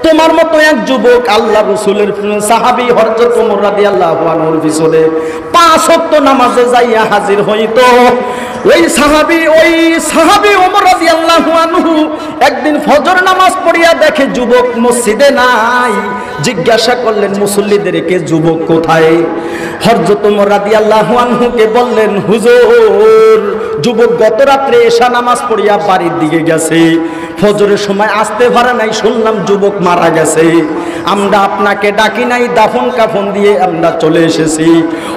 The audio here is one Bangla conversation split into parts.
তোমার মতো এক যুবক আল্লাহ রাসূলের সাহাবী হযরত ওমর রাদিয়াল্লাহু আনহুর পিছনে 5 ওয়াক্ত নামাজে যাইয়া হাজির হইতো। ওই সাহাবী ওমর রাদিয়াল্লাহু আনহু একদিন ফজর নামাজ পড়িয়া দেখে যুবক মসজিদে নাই। জিজ্ঞাসা করলেন মুসল্লিদেরকে, যুবক কোথায়? হযরত ওমর রাদিয়াল্লাহু আনহুকে বললেন, হুজুর যুবক গত রাত্রে এশা নামাজ পড়িয়া বাড়ির দিকে গেছে, ফজরের সময় আসতে পারে নাই, শুনলাম যুবক মারা গেছে। আমরা আপনাকে ডাকি নাই, দাফন কাফন দিয়ে আমরা চলে এসেছি।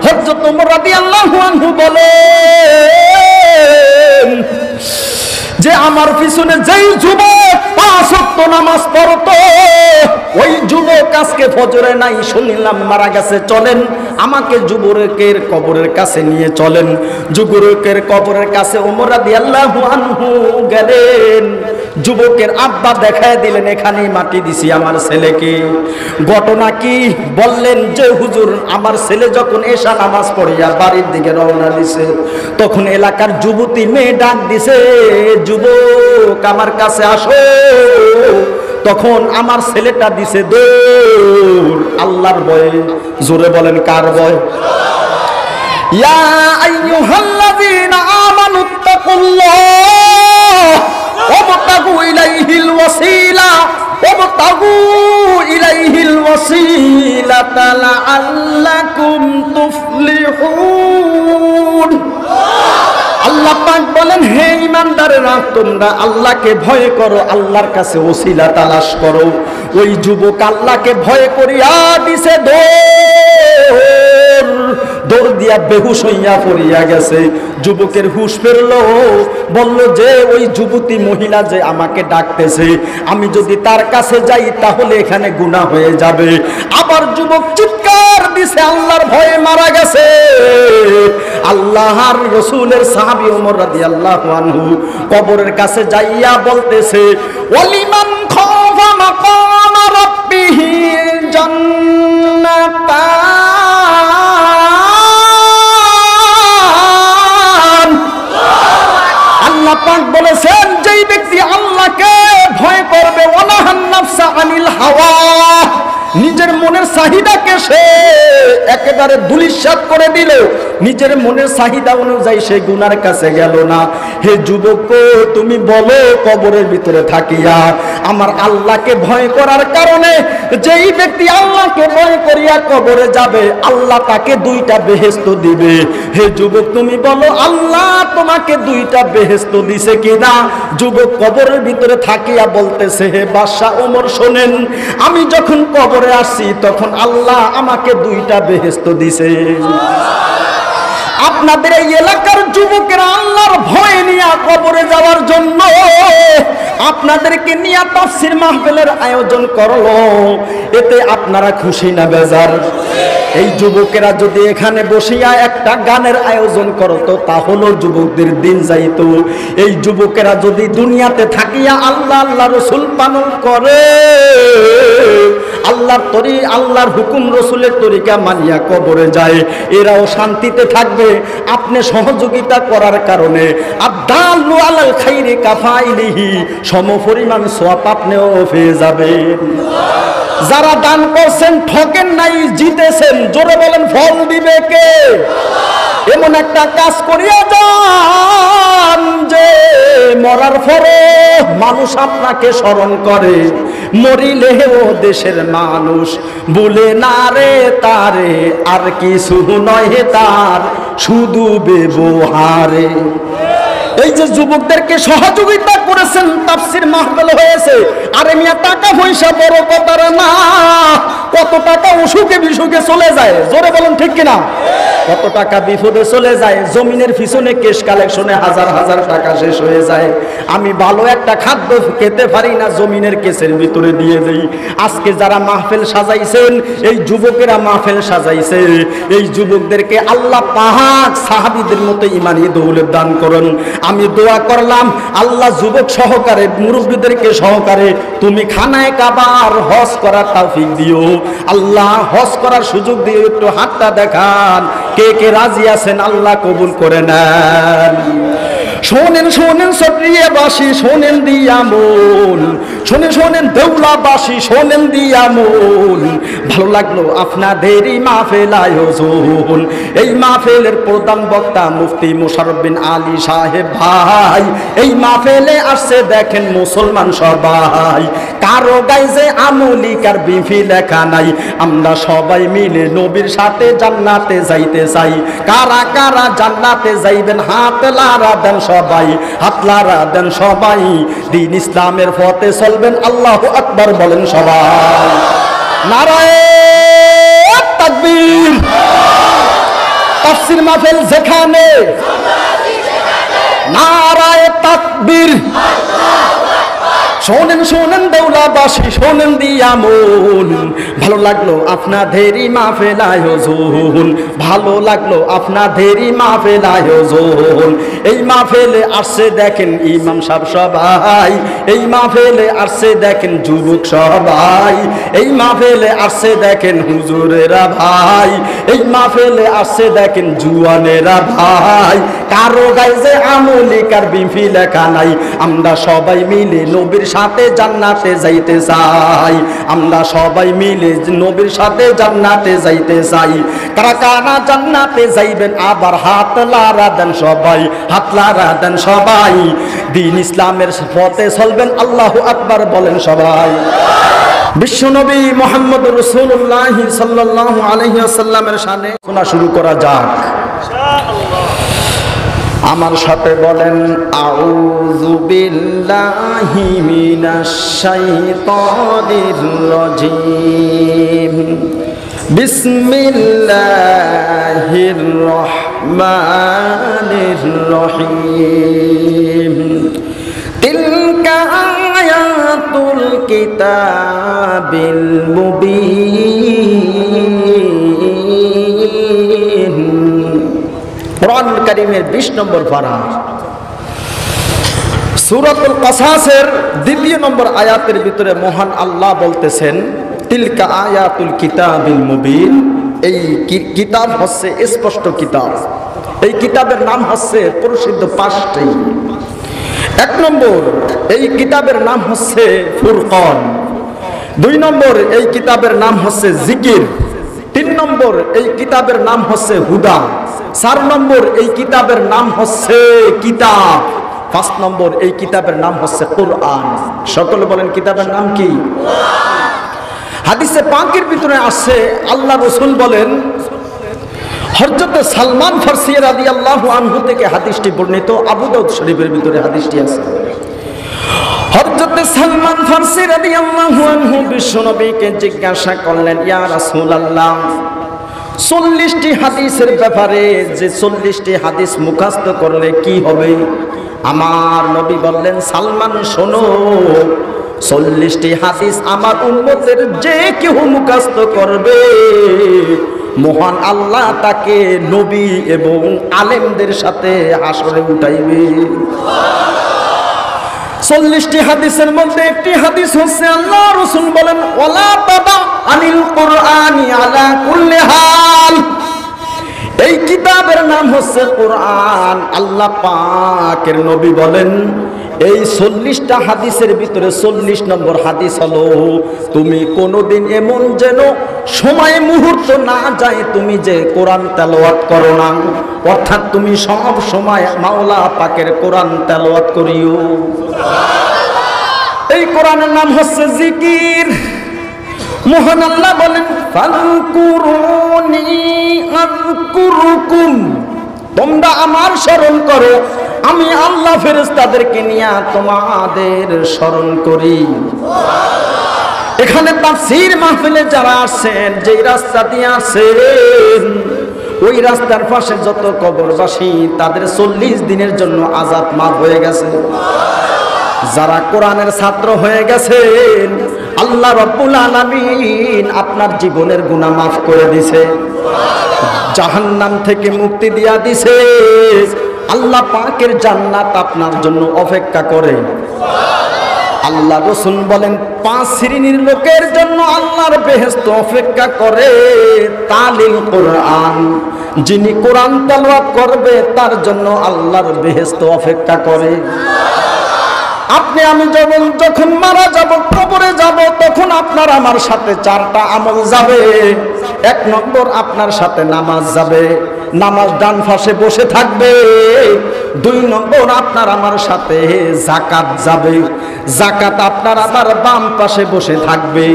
হযরত ওমর রাদিয়াল্লাহু আনহু বলেন যে আমার পিছনে যেই যুবক 5 ওয়াক্ত নামাজ পড়তো ওই যুবক আজকে ফজরে নাই, শুনলাম মারা গেছে। চলেন আমাকে যুবকের কবরের কাছে নিয়ে চলেন। যুবকের কবরের কাছে ওমর রাদিয়াল্লাহু আনহু গেলেন। যুবকের আব্বা দেখায় দিলেন, এখানেই মাটি দিছি আমার ছেলেকে। ঘটনা কি? বললেন যে হুজুর আমার ছেলে যখন এশা নামাজ পড়িয়া বাড়ির দিকে রওনা দিছে, তখন এলাকার যুবতী মেয়ে ডাক দিছে, যুবক আমার কাছে আসো। তখন আমার ছেলেটা দিছে দৌড়। আল্লাহর ভয়ে। জোরে বলেন কার ভয়? ইয়া আইয়ুহাল্লাযীনা আমানুত্তাকুল্লাহ ওয়াবতাগু ইলাইহিল ওয়াসিলা ওয়াবতাগু ইলাইহিল ওয়াসিলাতা লাআল্লাকুম তুফলিহুন। আল্লাহ পাক বলেন, হে ঈমানদারেরা, তোমরা আল্লাহকে ভয় করো, আল্লাহর কাছে ওসিলা তালাশ করো। ওই যুবক আল্লাহকে ভয় করিয়া দিছে দৌড় দিয়া বেহুশ হইয়া পড়িয়া গেছে। যুবকের হুশ ফিরলো, বলল যে ওই যুবতী মহিলা যে আমাকে ডাকতেছে, আমি যদি তার কাছে যাই তাহলে এখানে গুনাহ হয়ে যাবে। আবার যুবক চিৎকার দিছে, আল্লাহর ভয়ে মারা গেছে। আল্লাহর রাসূলের সাহাবী ওমর রাদিয়াল্লাহু আনহু কবরের কাছে যাইয়া বলতেছে, ওয়ালিমান খাফা মাকাম রাব্বিহি জান্নাতান। আল্লাহ পাক বলেছেন, যেই ব্যক্তি আল্লাহকে ভয় করবে, ওয়ানাহান নাফসা আনিল হাওয়া, নিজের মনের চাহিদাকে সে একেবারে ধূলিসাৎ করে দিল, নিজের মনের চাহিদা অনুযায়ী সে গুনার কাছে গেল না। হে যুবক, তুমি বলো কবরের ভিতরে থাকিয়া আমার আল্লাহকে ভয় করার কারণে যেই ব্যক্তি আল্লাহকে ভয় করিয়া কবরে যাবে, আল্লাহ তাকে 2টা বেহেশত দিবে। হে যুবক, তুমি বলো আল্লাহ তোমাকে 2টা বেহেশত দিছে কিনা? যুবক কবরের ভিতরে থাকিয়া বলতেছে, হে বাদশা ওমর শোনেন, আমি যখন কবরে আসছি তখন আল্লাহ আমাকে 2টা বেহেশত দিছে। আপনাদের এই এলাকার যুবকেরা আল্লাহর ভয় নিয়ে কবরে যাওয়ার জন্য আপনাদেরকে নিয়ে তাফসীর মাহফিলের আয়োজন করলো, এতে আপনারা খুশি না বেজার? এই যুবকেরা যদি এখানে বসিয়া একটা গানের আয়োজন করতো তাহলে যুবকদের দিন যাইতো। এই যুবকেরা যদি দুনিয়াতে থাকিয়া আল্লাহ আল্লাহ রাসূল পালন করে, আল্লাহর হুকুম রাসূলের তরিকা মানিয়া কবরে যায়, এরাও শান্তিতে থাকবে। আপনি সহযোগিতা করার কারণে আদাল্লু আলাল খাইরি কাফাইলিহি, সমপরিমাণ সওয়াব আপনিও পেয়ে যাবেন। যারা দান করছেন ঠকেন নাই, জিতেছেন। জোরে বলেন ফল দিবে কে? এমন একটা কাজ করিয়া যান যে মরার পরে মানুষ আপনাকে স্মরণ করে, মরিলেও দেশের মানুষ বলে না রে তারে, আর কিছু নয় তার শুধু ব্যবহারে। এই যে যুবকদেরকে সহযোগিতা করেছেন, তাফসীর মাহফিল হয়েছে। আরে মিয়া, টাকা পয়সা বড় কথা না, কত টাকা অসুখে বিসুখে চলে যায়। জোরে বলেন ঠিক কিনা? কত টাকা বিপদে চলে যায়, জমিনের পিছনে কেশ কালেকশনে হাজার হাজার টাকা শেষ হয়ে যায়। আমি ভালো একটা খাদ্য খেতে পারি না, জমিনের কেসের ভিতরে দিয়ে দেই। আজকে যারা মাহফিল সাজাইছেন, এই যুবকেরা মাহফিল সাজাইছে, এই যুবকদেরকে আল্লাহ পাক সাহাবীদের মতো ঈমানি দৌলত দান করুন। আমি দোয়া করলাম, আল্লাহ যুবক সহকারে মুরব্বীদেরকে সহকারে তুমি খানায়ে কাবার হজ করার তৌফিক দিও। আল্লাহ হজ করার সুযোগ দিয়ে একটু হাতটা দেখান, কে কে রাজি আছেন? আল্লাহ কবুল করে নেন। শোনেন শোনেন সক্রিয়বাসী, শোনেন দিয়া মন, শোনেন দেউলাবাসী, শোনেন দিয়া মন। ভালো লাগলো আপনাদের এই মাহফিল আয়োজন। এই মাহফিলের প্রধান বক্তা মুফতি মোশাররফ বিন আলী সাহেব ভাই। এই মাহফিলে আসছে দেখেন মুসলমান সবাই, কারো গায়ে যে আমলি কার বিফি লেখা নাই। আমরা সবাই মিলে নবীর সাথে জান্নাতে যাইতে চাই। কারা কারা জান্নাতে যাইবেন হাত লারা দেন সবাই, হাত লারা দেন সবাই। দ্বীন ইসলামের পথে চলবেন, আল্লাহু আকবার বলেন সবাই। নারায়ে তাকবীর। তাফসীর মাহফিল যেখানে, নারায়ে তাকবীর। শোনেন শোনেন দেউলাবাসী, শোনেন দিয়া মন। ভালো লাগলো আপনাদেরই মাহফিল আয়োজন, ভালো লাগলো আপনাদেরই মাহফিল আয়োজন। এই মাহফিলে আসছে দেখেন ইমাম সাহেব সবাই, এই মাহফিলে আসছে দেখেন যুবক সবাই, এই মাহফিলে আসছে দেখেন হুজুরেরা ভাই, এই মাহফিলে আসছে দেখেন জুয়ানেরা ভাই। কারো গায়ে যে আমলি কার বিফি লেখা নাই। আমরা সবাই মিলে নবীর সাথে জান্নাতে যাইতে চাই, আমরা সবাই মিলে নবীর সাথে জান্নাতে যাইতে চাই। কারা কারা জান্নাতে যাইবেন আবার হাত লারা দেন সবাই, হাত লারা দেন সবাই। দ্বীন ইসলামের পথে চলবেন, আল্লাহু আকবার বলেন সবাই। বিশ্বনবী মুহাম্মদ রাসূলুল্লাহ সাল্লাল্লাহু আলাইহি ওয়াসাল্লামের শানে শোনা শুরু করা যাক। আমার সাথে বলেন, আউযু বিল্লাহি মিনাশ শাইতানির রাজীম, বিসমিল্লাহির রহমানির রহিম। তিলকা আয়াতুল কিতাবিল মুবিন। কোরআন কারীমের 20 নম্বর পারা, সূরাতুল কাসাসের 2 নম্বর আয়াতের ভিতরে মহান আল্লাহ বলতেছেন, তিলকা আয়াতুল কিতাবিল মুবিন। এই কিতাব হচ্ছে স্পষ্ট কিতাব। এই কিতাবের নাম হচ্ছে প্রসিদ্ধ 5টি। 1 নম্বর, এই কিতাবের নাম হচ্ছে ফুরকান। 2 নম্বর, এই কিতাবের নাম হচ্ছে জিকির। 3 নম্বর, এই কিতাবের নাম হচ্ছে হুদা। 4 নম্বর, এই কিতাবের নাম হচ্ছে কিতাব। 5 নম্বর, এই কিতাবের নাম হচ্ছে কোরআন। সকলে বলেন কিতাবের নাম কি? হাদিসে পাকের ভিতরে আসছে, আল্লাহ রাসূল বলেন, হযরত সালমান ফারসি রাদিয়াল্লাহু আনহু থেকে হাদিসটি বর্ণিত, আবু দাউদ শরীফের ভিতরে হাদিসটি আছে। হযরত সালমান ফারসি রাদিয়াল্লাহু আনহু বিশ্বনবীকে জিজ্ঞাসা করলেন, ইয়া রাসূলুল্লাহ, 40টি হাদিসের ব্যাপারে, যে 40টি হাদিস মুখস্থ করলে কি হবে? আমার নবী বললেন, সালমান শোনো, 40টি হাদিস আমার উম্মতের যে কেউ মুখস্থ করবে, মহান আল্লাহ তাকে নবী এবং আলেমদের সাথে হাসরে উঠাইবে। 40টি হাদিসের মধ্যে একটি হাদিস হচ্ছে, আল্লাহ রাসূল বলেন, ওয়ালা তাদা আনিল কুরআনি আলা কুল্লি হাল। এই কিতাবের নাম হচ্ছে কোরআন। আল্লাহ পাকের নবী বলেন, এই 40টা হাদিসের ভিতরে 40 নম্বর হাদিস হলো, তুমি কোনোদিন এমন যেন সময় মুহূর্ত না যায় তুমি যে কোরআন তেলাওয়াত করো না, অর্থাৎ তুমি সব সময় মাওলা পাকের কোরআন তেলাওয়াত করিও। এই কোরআনের নাম হচ্ছে জিকির। মহান আল্লাহ বলেন, ফাযকুরুনি আযকুরুকুম, তোমরা আমার স্মরণ করো, আমি আল্লাহ ফেরেশতাদেরকে নিয়ে তোমাদের স্মরণ করি। এখানে তাফসীর মাহফিলে যারা আসেন, যেই রাস্তা দিয়ে আসেন, ওই রাস্তার পাশে যত কবরবাসী, তাদের 40 দিনের জন্য আযাব মাফ হয়ে গেছে। যারা কোরআনের ছাত্র হয়ে গেছেন, আল্লাহ রাব্বুল আলামিন আপনার জীবনের গুনাহ মাফ করে দিয়েছে, জাহান্নাম থেকে মুক্তি দিয়া দিছে। আল্লাহ পাকের জান্নাত আপনার জন্য অপেক্ষা করে। আল্লাহ রাসূল বলেন, 5 শ্রেণীর লোকের জন্য আল্লাহর বেহেশত অপেক্ষা করে। তালিল কোরআন, যিনি কোরআন তেলাওয়াত করবে তার জন্য আল্লাহর বেহেশত অপেক্ষা করে। আপনি আমি যখন মারা যাব, কবরে যাব, তখন আপনার আমার সাথে 4টা আমল যাবে। 1 নম্বর আপনার সাথে নামাজ যাবে, নামাজ ডান পাশে বসে থাকবে। 2 নম্বর আপনার আমার সাথে যাকাত যাবে, যাকাত আপনার আমার বাম পাশে বসে থাকবে।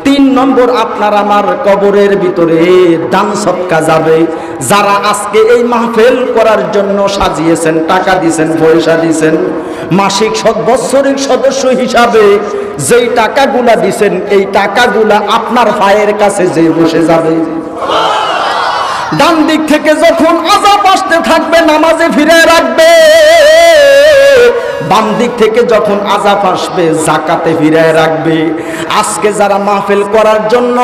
3 নম্বর আপনার আমার কবরের ভিতরে দান সদকা যাবে। যারা আজকে এই মাহফিল করার জন্য সাজিয়েছেন, টাকা দিয়েছেন, পয়সা দিয়েছেন, মাসিক বাৎসরিক সদস্য হিসাবে যেই টাকাগুলা দিয়েছেন, এই টাকাগুলা আপনার পায়ের কাছে যে বসে যাবে। ডান দিক থেকে যখন আযাব আসতে থাকবে নামাজে ফিরে রাখবে, বাম দিক থেকে যখন আযাব আসবে যাকাতে ফিরে রাখবে। আজকে যারা মাহফিল করার জন্য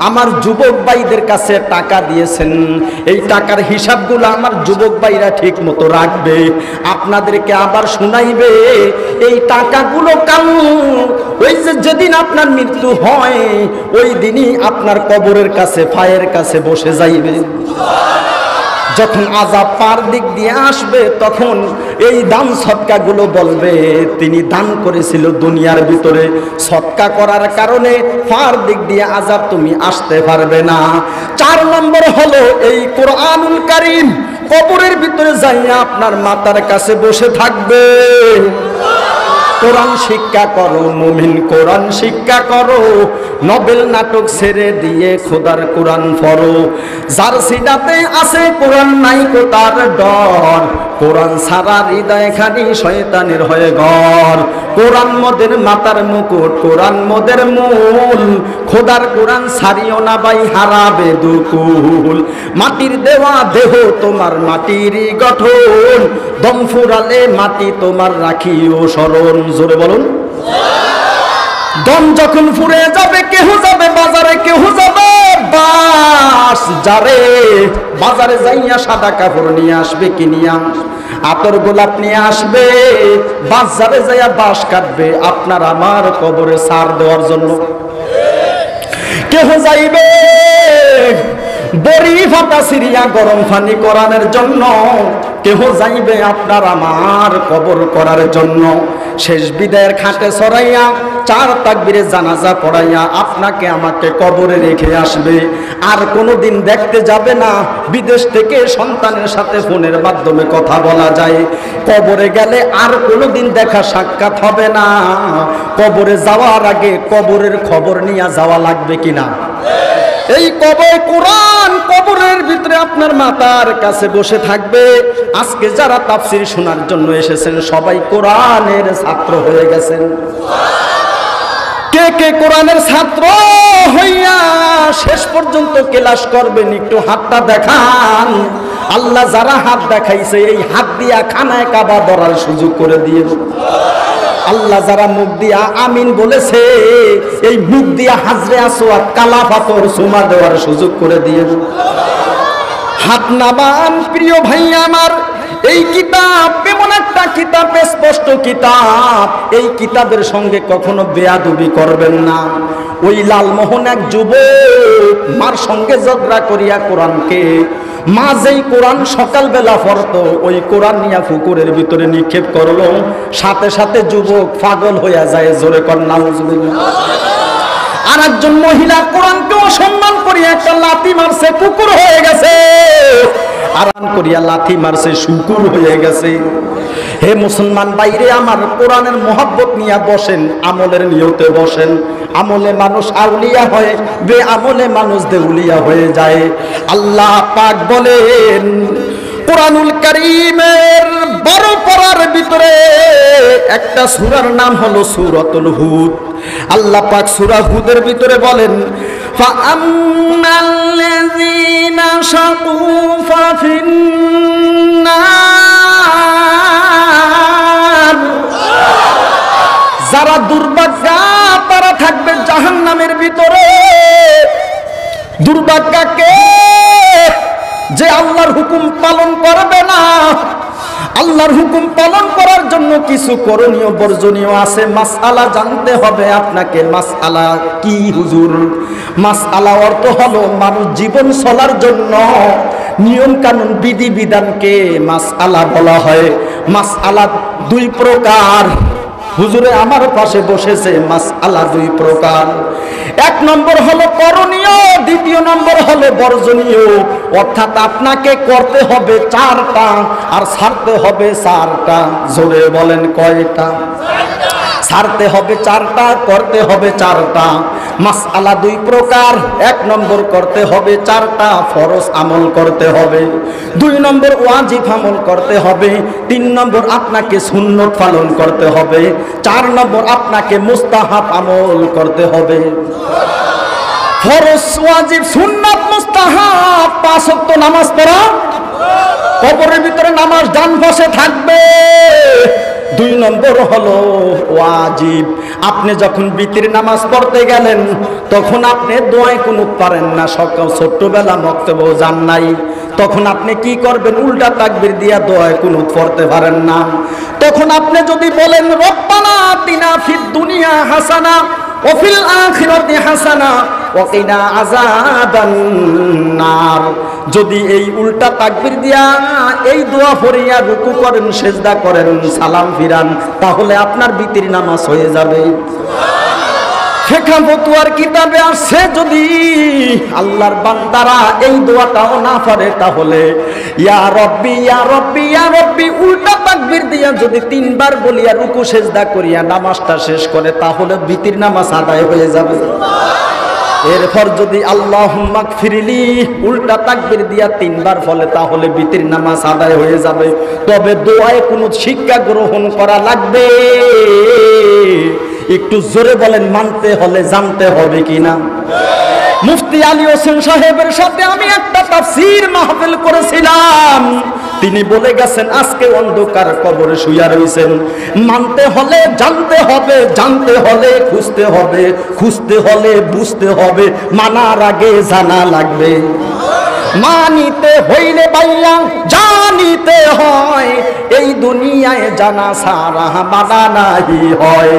আমার যুবক ভাইদের কাছে টাকা দিয়েছেন, এই টাকার হিসাবগুলো আমার যুবক ভাইরা ঠিক মতো রাখবে, আপনাদেরকে আবার শুনাইবে। এই টাকাগুলো কাল ওই যেদিন আপনার মৃত্যু হয় ওই দিনই আপনার কবরের কাছে পায়ের কাছে বসে যাইবে। যখন আযাব পার দিক দিয়ে আসবে তখন এই দান সদকাগুলো বলবে তিনি দান করেছিল দুনিয়ার ভিতরে, সদকা করার কারণে পার দিক দিয়ে আযাব তুমি আসতে পারবে না। 4 নম্বর হলো এই কোরআনুল কারীম কবরের ভিতরে যাইয়া আপনার মাতার কাছে বসে থাকবে। কোরআন শিক্ষা করো মুমিন, কোরআন শিক্ষা করো, নবেল নাটক ছেড়ে দিয়ে খোদার কোরআন পড়ো। যার সিনাতে আছে কোরআন নাই কো তার ডর, কোরআন ছাড়া হৃদয় খানি শয়তানের হয়ে ঘর। কোরআন মোদের মাতার মুকুট, কোরআন মোদের মূল, খোদার কোরআন ছাড়িও না ভাই হারাবে দুকুল। মাটির দেওয়া দেহ তোমার মাটিরই গঠন, দম ফুরালে মাটি তোমার রাখিও স্মরণ। জোরে বলুন। দম যখন ফুরে যাবে কেহ যাবে বাজারে, কেহ যাবে বাস যারে, বাজারে যাইয়া সাদা কাপড় নিয়ে আসবে কিনিয়া, আতর গোলাপ নিয়ে আসবে, বাজারে যাইয়া বাঁশ কাটবে আপনার আমার কবরে সার দেওয়ার জন্য। কেহ যাইবে বড়ি ফাটা সিরিয়া গরম পানি করানোর জন্য, কেহ যাইবে আপনার আমার কবর করার জন্য। শেষ বিদায়ের খাটে ছড়াইয়া 4 তাকবীরে জানাজা পড়াইয়া আপনাকে আমাকে কবরে রেখে আসবে। আর কোনোদিন দেখতে যাবে না, বিদেশ থেকে সন্তানের সাথে ফোনের মাধ্যমে কথা বলা যায়। কবরে গেলে আর কোনোদিন দেখা সাক্ষাৎ হবে না। কবরে যাওয়ার আগে কবরের খবর নিয়ে যাওয়া লাগবে কিনা? এই কবর কোরআন কবরের ভিতরে আপনার মাতার কাছে বসে থাকবে। আজকে যারা তাফসীর শোনার জন্য এসেছেন সবাই কোরআনের ছাত্র হয়ে গেছেন। কে কে কোরআনের ছাত্র হইয়া শেষ পর্যন্ত ক্লাস করবেন একটু হাতটা দেখান। আল্লাহ যারা হাত দেখাইছে এই হাত দিয়া খানায় কাবা ধরার সুযোগ করে দিয়ে, আল্লাহ যারা মুখ দিয়া আমিন বলেছে এই মুখ দিয়া হাজরে আসওয়াদ কালা পাথর চুমা দেওয়ার সুযোগ করে দিয়ে। হাত নামান প্রিয় ভাই আমার, এই কিতাব এমন একটা কিতাব, স্পষ্ট কিতাব, এই কিতাবের সঙ্গে কখনো বেয়াদবি করবেন না। ওই লালমোহন এক যুবক মার সঙ্গে ঝগড়া করিয়া কোরআনকে, মা যেই কোরআন সকালবেলা পড়তো ওই কোরআন নিয়ে পুকুরের ভিতরে নিক্ষেপ করলো, সাথে সাথে যুবক পাগল হইয়া যায়। জোরে কর নাউজুবিল্লাহ। আর একজন মহিলা কোরআনকে অসম্মান করিয়া একটা লাথি মারছে, কুকুর হয়ে গেছে। আরাম করিয়া লাথি মারছে, শুকুর হয়ে গেছে। হে মুসলমান বাইরে আমার, কোরআনের মোহাব্বত নিয়ে বসেন, আমলের নিয়তে বসেন। আমলে মানুষ আউলিয়া হয়, বে আমলে মানুষ দেউলিয়া হয়ে যায়। আল্লাহ পাক বলেন কোরআনুল কারীমের 12 পারার ভিতরে একটা সূরার নাম হলো সূরাতুল হুদ। আল্লাহ পাক সূরা হুদের ভিতরে বলেন ফাআম্মাল্লাযীনা শাকু ফাফিন্নার, যারা দুর্ভাগ্যা তারা থাকবে জাহান্নামের ভিতরে। দুর্ভাগ্যা কে? যে আল্লাহর হুকুম পালন করবে না। আল্লাহর হুকুম পালন করার জন্য কিছু করণীয় বর্জনীয় আছে। মাসআলা জানতে হবে আপনাকে। মাসআলা কি হুজুর? মাসআলা অর্থ হলো মানুষ জীবন চলার জন্য নিয়ম কানুন বিধি বিধানকে মাসআলা বলা হয়। মাসআলা দুই প্রকার। হুজুরে আমার পাশে বসেছে, মাসআলা দুই প্রকার। এক নম্বর হলো করণীয়, দ্বিতীয় নম্বর হলো বর্জনীয়। অর্থাৎ আপনাকে করতে হবে 4টা আর ছাড়তে হবে 4টা। জোরে বলেন কয়টা? ছাড়তে হবে 4টা, করতে হবে 4টা। মাসআলা দুই প্রকার। 1 নম্বর করতে হবে 4টা ফরজ আমল করতে হবে, 2 নম্বর ওয়াজিব আমল করতে হবে, 3 নম্বর আপনাকে সুন্নত পালন করতে হবে, 4 নম্বর আপনাকে মুস্তাহাব আমল করতে হবে। ফরজ, ওয়াজিব, সুন্নাত, মুস্তাহাব 5 ওয়াক্ত নামাজ পড়া। কবরের ভিতরে নামাজ ডান পাশে থাকবে। 2 নম্বর হলো ওয়াজিব। আপনি যখন বিতির নামাজ পড়তে গেলেন তখন আপনি দোয়ায় কুনুত পারেন না, সকাল ছোট্টবেলা মক্তবেও যান নাই, তখন আপনি কি করবেন? উল্টা তাকবীর দিয়া দোয়ায় কুনুত পড়তে পারেন না। তখন আপনি যদি বলেন রব্বানা আতিনা ফিদ দুনিয়া হাসানা ওয়া ফিল আখিরাতি হাসানা ওয়া কিনা আযাবান নার, যদি এই উল্টা তাকবীর দিয়া এই দোয়া পড়িয়া রুকু করেন, সিজদা করেন, সালাম ফিরান, তাহলে আপনার বিতির নামাজ হয়ে যাবে। ফিকহ ফতোয়ার কিতাবে আসছে যদি আল্লাহর বান্দারা এই দোয়াটাও না পারে তাহলে ইয়া রব্বি ইয়া রব্বি ইয়া রব্বি উল্টা তাকবীর দিয়া যদি 3 বার বলিয়া রুকু সিজদা করিয়া নামাজটা শেষ করে তাহলে বিতির নামাজ আদায় হয়ে যাবে। এরপর যদি আল্লাহুম্মা গফিরলি উল্টা তাকবীর দিয়া 3 বার বলে তাহলে বিতির নামাজ আদায় হয়ে যাবে। তবে দোয়ায় কোনো শিক্ষা গ্রহণ করা লাগবে। একটু জোরে বলেন, মানতে হলে জানতে হবে কিনা? মুফতি আলী হোসেন সাহেবের সাথে আমি একটা তাফসীর মাহফিল করেছিলাম। তিনি বলে গেছেন আজকে অন্ধকার কবরে শুইয়া রইছেন, মানতে হলে জানতে হবে, জানতে হলে খুঁজতে হবে, খুঁজতে হলে বুঝতে হবে, মানার আগে জানা লাগবে। মানিতে হইলে বাইয়া জানিতে হয়, এই দুনিয়ায় জানা সারা মানা নাহি হয়।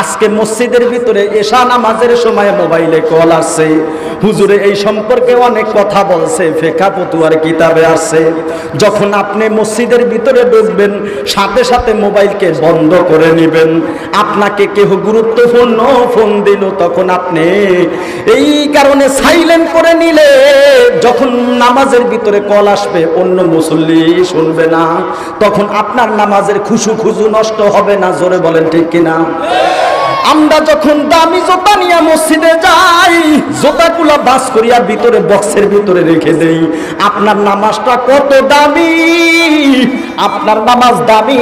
আজকে মসজিদের ভিতরে এশা নামাজের সময় মোবাইলে কল আসছে, হুজুরে এই সম্পর্কে অনেক কথা বলছে, ফিকহ ফতোয়ার কিতাবে আছে। যখন আপনি মসজিদের ভিতরে ঢুকবেন সাথে সাথে মোবাইলকে বন্ধ করে নেবেন। আপনাকে কেউ গুরুত্বপূর্ণ ফোন দিল তখন আপনি এই কারণে সাইলেন্ট করে নিলে যখন নামাজের ভিতরে কল আসবে অন্য মুসল্লি শুনবে না, তখন আপনার নামাজের খুশু নষ্ট হবে না। জোরে বলেন ঠিক কিনা? আমরা যখন দামি জুতা নিয়ে মসজিদে যাই, জুতাগুলা বাস করিয়া ভিতরে বক্সের ভিতরে রেখে দেই। আপনার নামাজটা কত দামি, আপনার নামাজ দামি,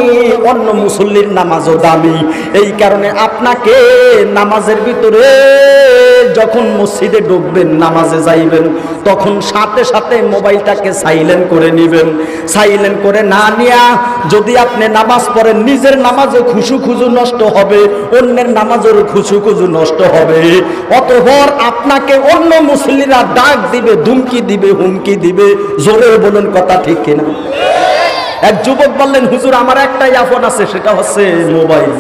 অন্য মুসল্লির নামাজও দামি। এই কারণে আপনাকে নামাজের ভিতরে যখন মসজিদে ঢুকবেন, নামাজে যাইবেন, তখন সাথে সাথে মোবাইলটাকে সাইলেন্ট করে নেবেন। সাইলেন্ট করে না নিয়া যদি আপনি নামাজ পড়েন, নিজের নামাজও খুশু নষ্ট হবে, অন্যের নামাজের খুশু নষ্ট হবে। অতঃপর আপনাকে অন্য মুসল্লিরা ডাক দিবে, ধুমকি দিবে, হুমকি দিবে। জোরে বলুন কথা ঠিক কিনা? এক যুবক বললেন হুজুর আমার একটাই আফন আছে, সেটা হচ্ছে মোবাইল।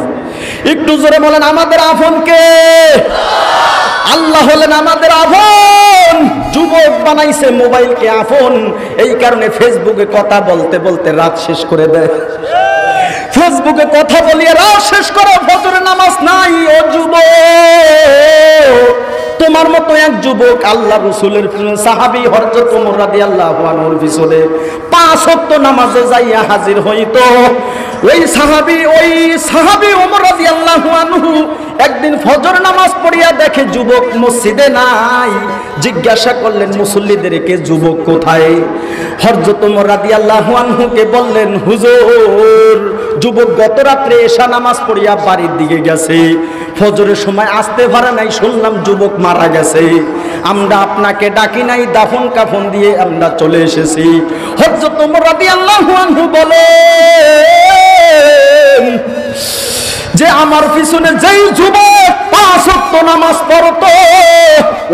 একটু জোরে বলেন আমাদের আফন কে? আল্লাহ হলেন আমাদের আফন। যুবক বানাইছে মোবাইলকে আফন, এই কারণে ফেসবুকে কথা বলতে বলতে রাত শেষ করে দেয়। ফেসবুকে কথা বলিয়ে রাত শেষ করে ফজরের নামাজ নাই। ও যুবক, তোমার মতো এক যুবক আল্লাহ রাসূলের সাহাবী হযরত ওমর রাদিয়াল্লাহু আনহুর পিছনে 5 ওয়াক্ত নামাজে যাইয়া হাজির হইতো। ওই সাহাবী ওমর রাদিয়াল্লাহু আনহু একদিন ফজর নামাজ পড়িয়া দেখে যুবক মসজিদে নাই। জিজ্ঞাসা করলেন মুসল্লিদেরকে যুবক কোথায়? হযরত ওমর রাদিয়াল্লাহু আনহুকে বললেন হুজুর যুবক গত রাত্রে এশা নামাজ পড়িয়া বাড়ির দিকে গেছে, ফজরের সময় আসতে পারে নাই, শুনলাম যুবক মারা গেছে। আমরা আপনাকে ডাকি নাই, দাফন কাফন দিয়ে আমরা চলে এসেছি। হযরত ওমর রাদিয়াল্লাহু আনহু বলেন যে আমার পিছনে যেই যুবক 5 ওয়াক্ত নামাজ পড়তো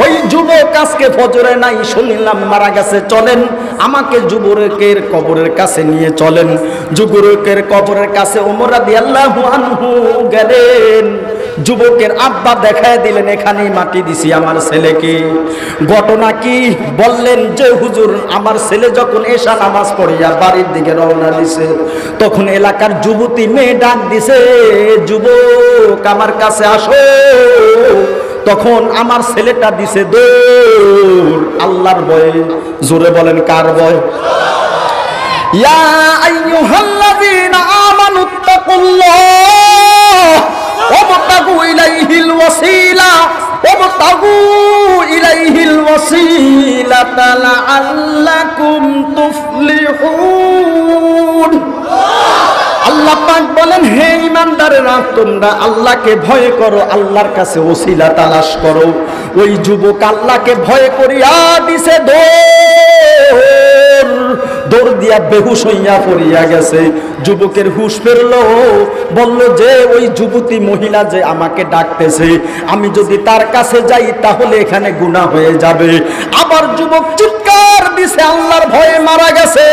ওই যুবক আজকে ফজরে নাই, শুনলাম মারা গেছে, চলেন আমাকে যুবকের কবরের কাছে নিয়ে চলেন। যুবকের কবরের কাছে ওমর রাদিয়াল্লাহু আনহু গেলেন। যুবকের আব্বা দেখায় দিলেন, এখানেই মাটি দিছি আমার ছেলেকে। ঘটনা কি বললেন যে হুজুর, আমার ছেলে যখন এশা নামাজ পড়িয়া বাড়ির দিকে রওনা দিছে, তখন এলাকার যুবতী মেয়ে ডাক দিছে, যুবক আমার কাছে আসো। তখন আমার ছেলেটা দিছে দৌড়, আল্লাহর ভয়ে। জোরে বলেন কার ভয়? ইয়া আইয়ুহাল্লাযীনা আমানুত্তাকুল্লাহ ওয়াবতাগু ইলাইহিল ওয়াসিলা ওয়াবতাগু ইলাইহিল ওয়াসিলাতা লাআল্লাকুম তুফলিহুন। আল্লাহ পাক বলেন, হে ঈমানদারেরা, তোমরা আল্লাহকে ভয় করো, আল্লাহর কাছে ওসিলা তালাশ করো। ওই যুবক আল্লাহকে ভয় করিয়া দিছে দৌড় দিয়া বেহুশ হইয়া পড়িয়া গেছে। যুবকের হুশ ফিরল, বলল যে ওই যুবতী মহিলা যে আমাকে ডাকতেছে, আমি যদি তার কাছে যাই তাহলে এখানে গুনাহ হয়ে যাবে। আবার যুবক চিৎকার দিছে, আল্লাহর ভয়ে মারা গেছে।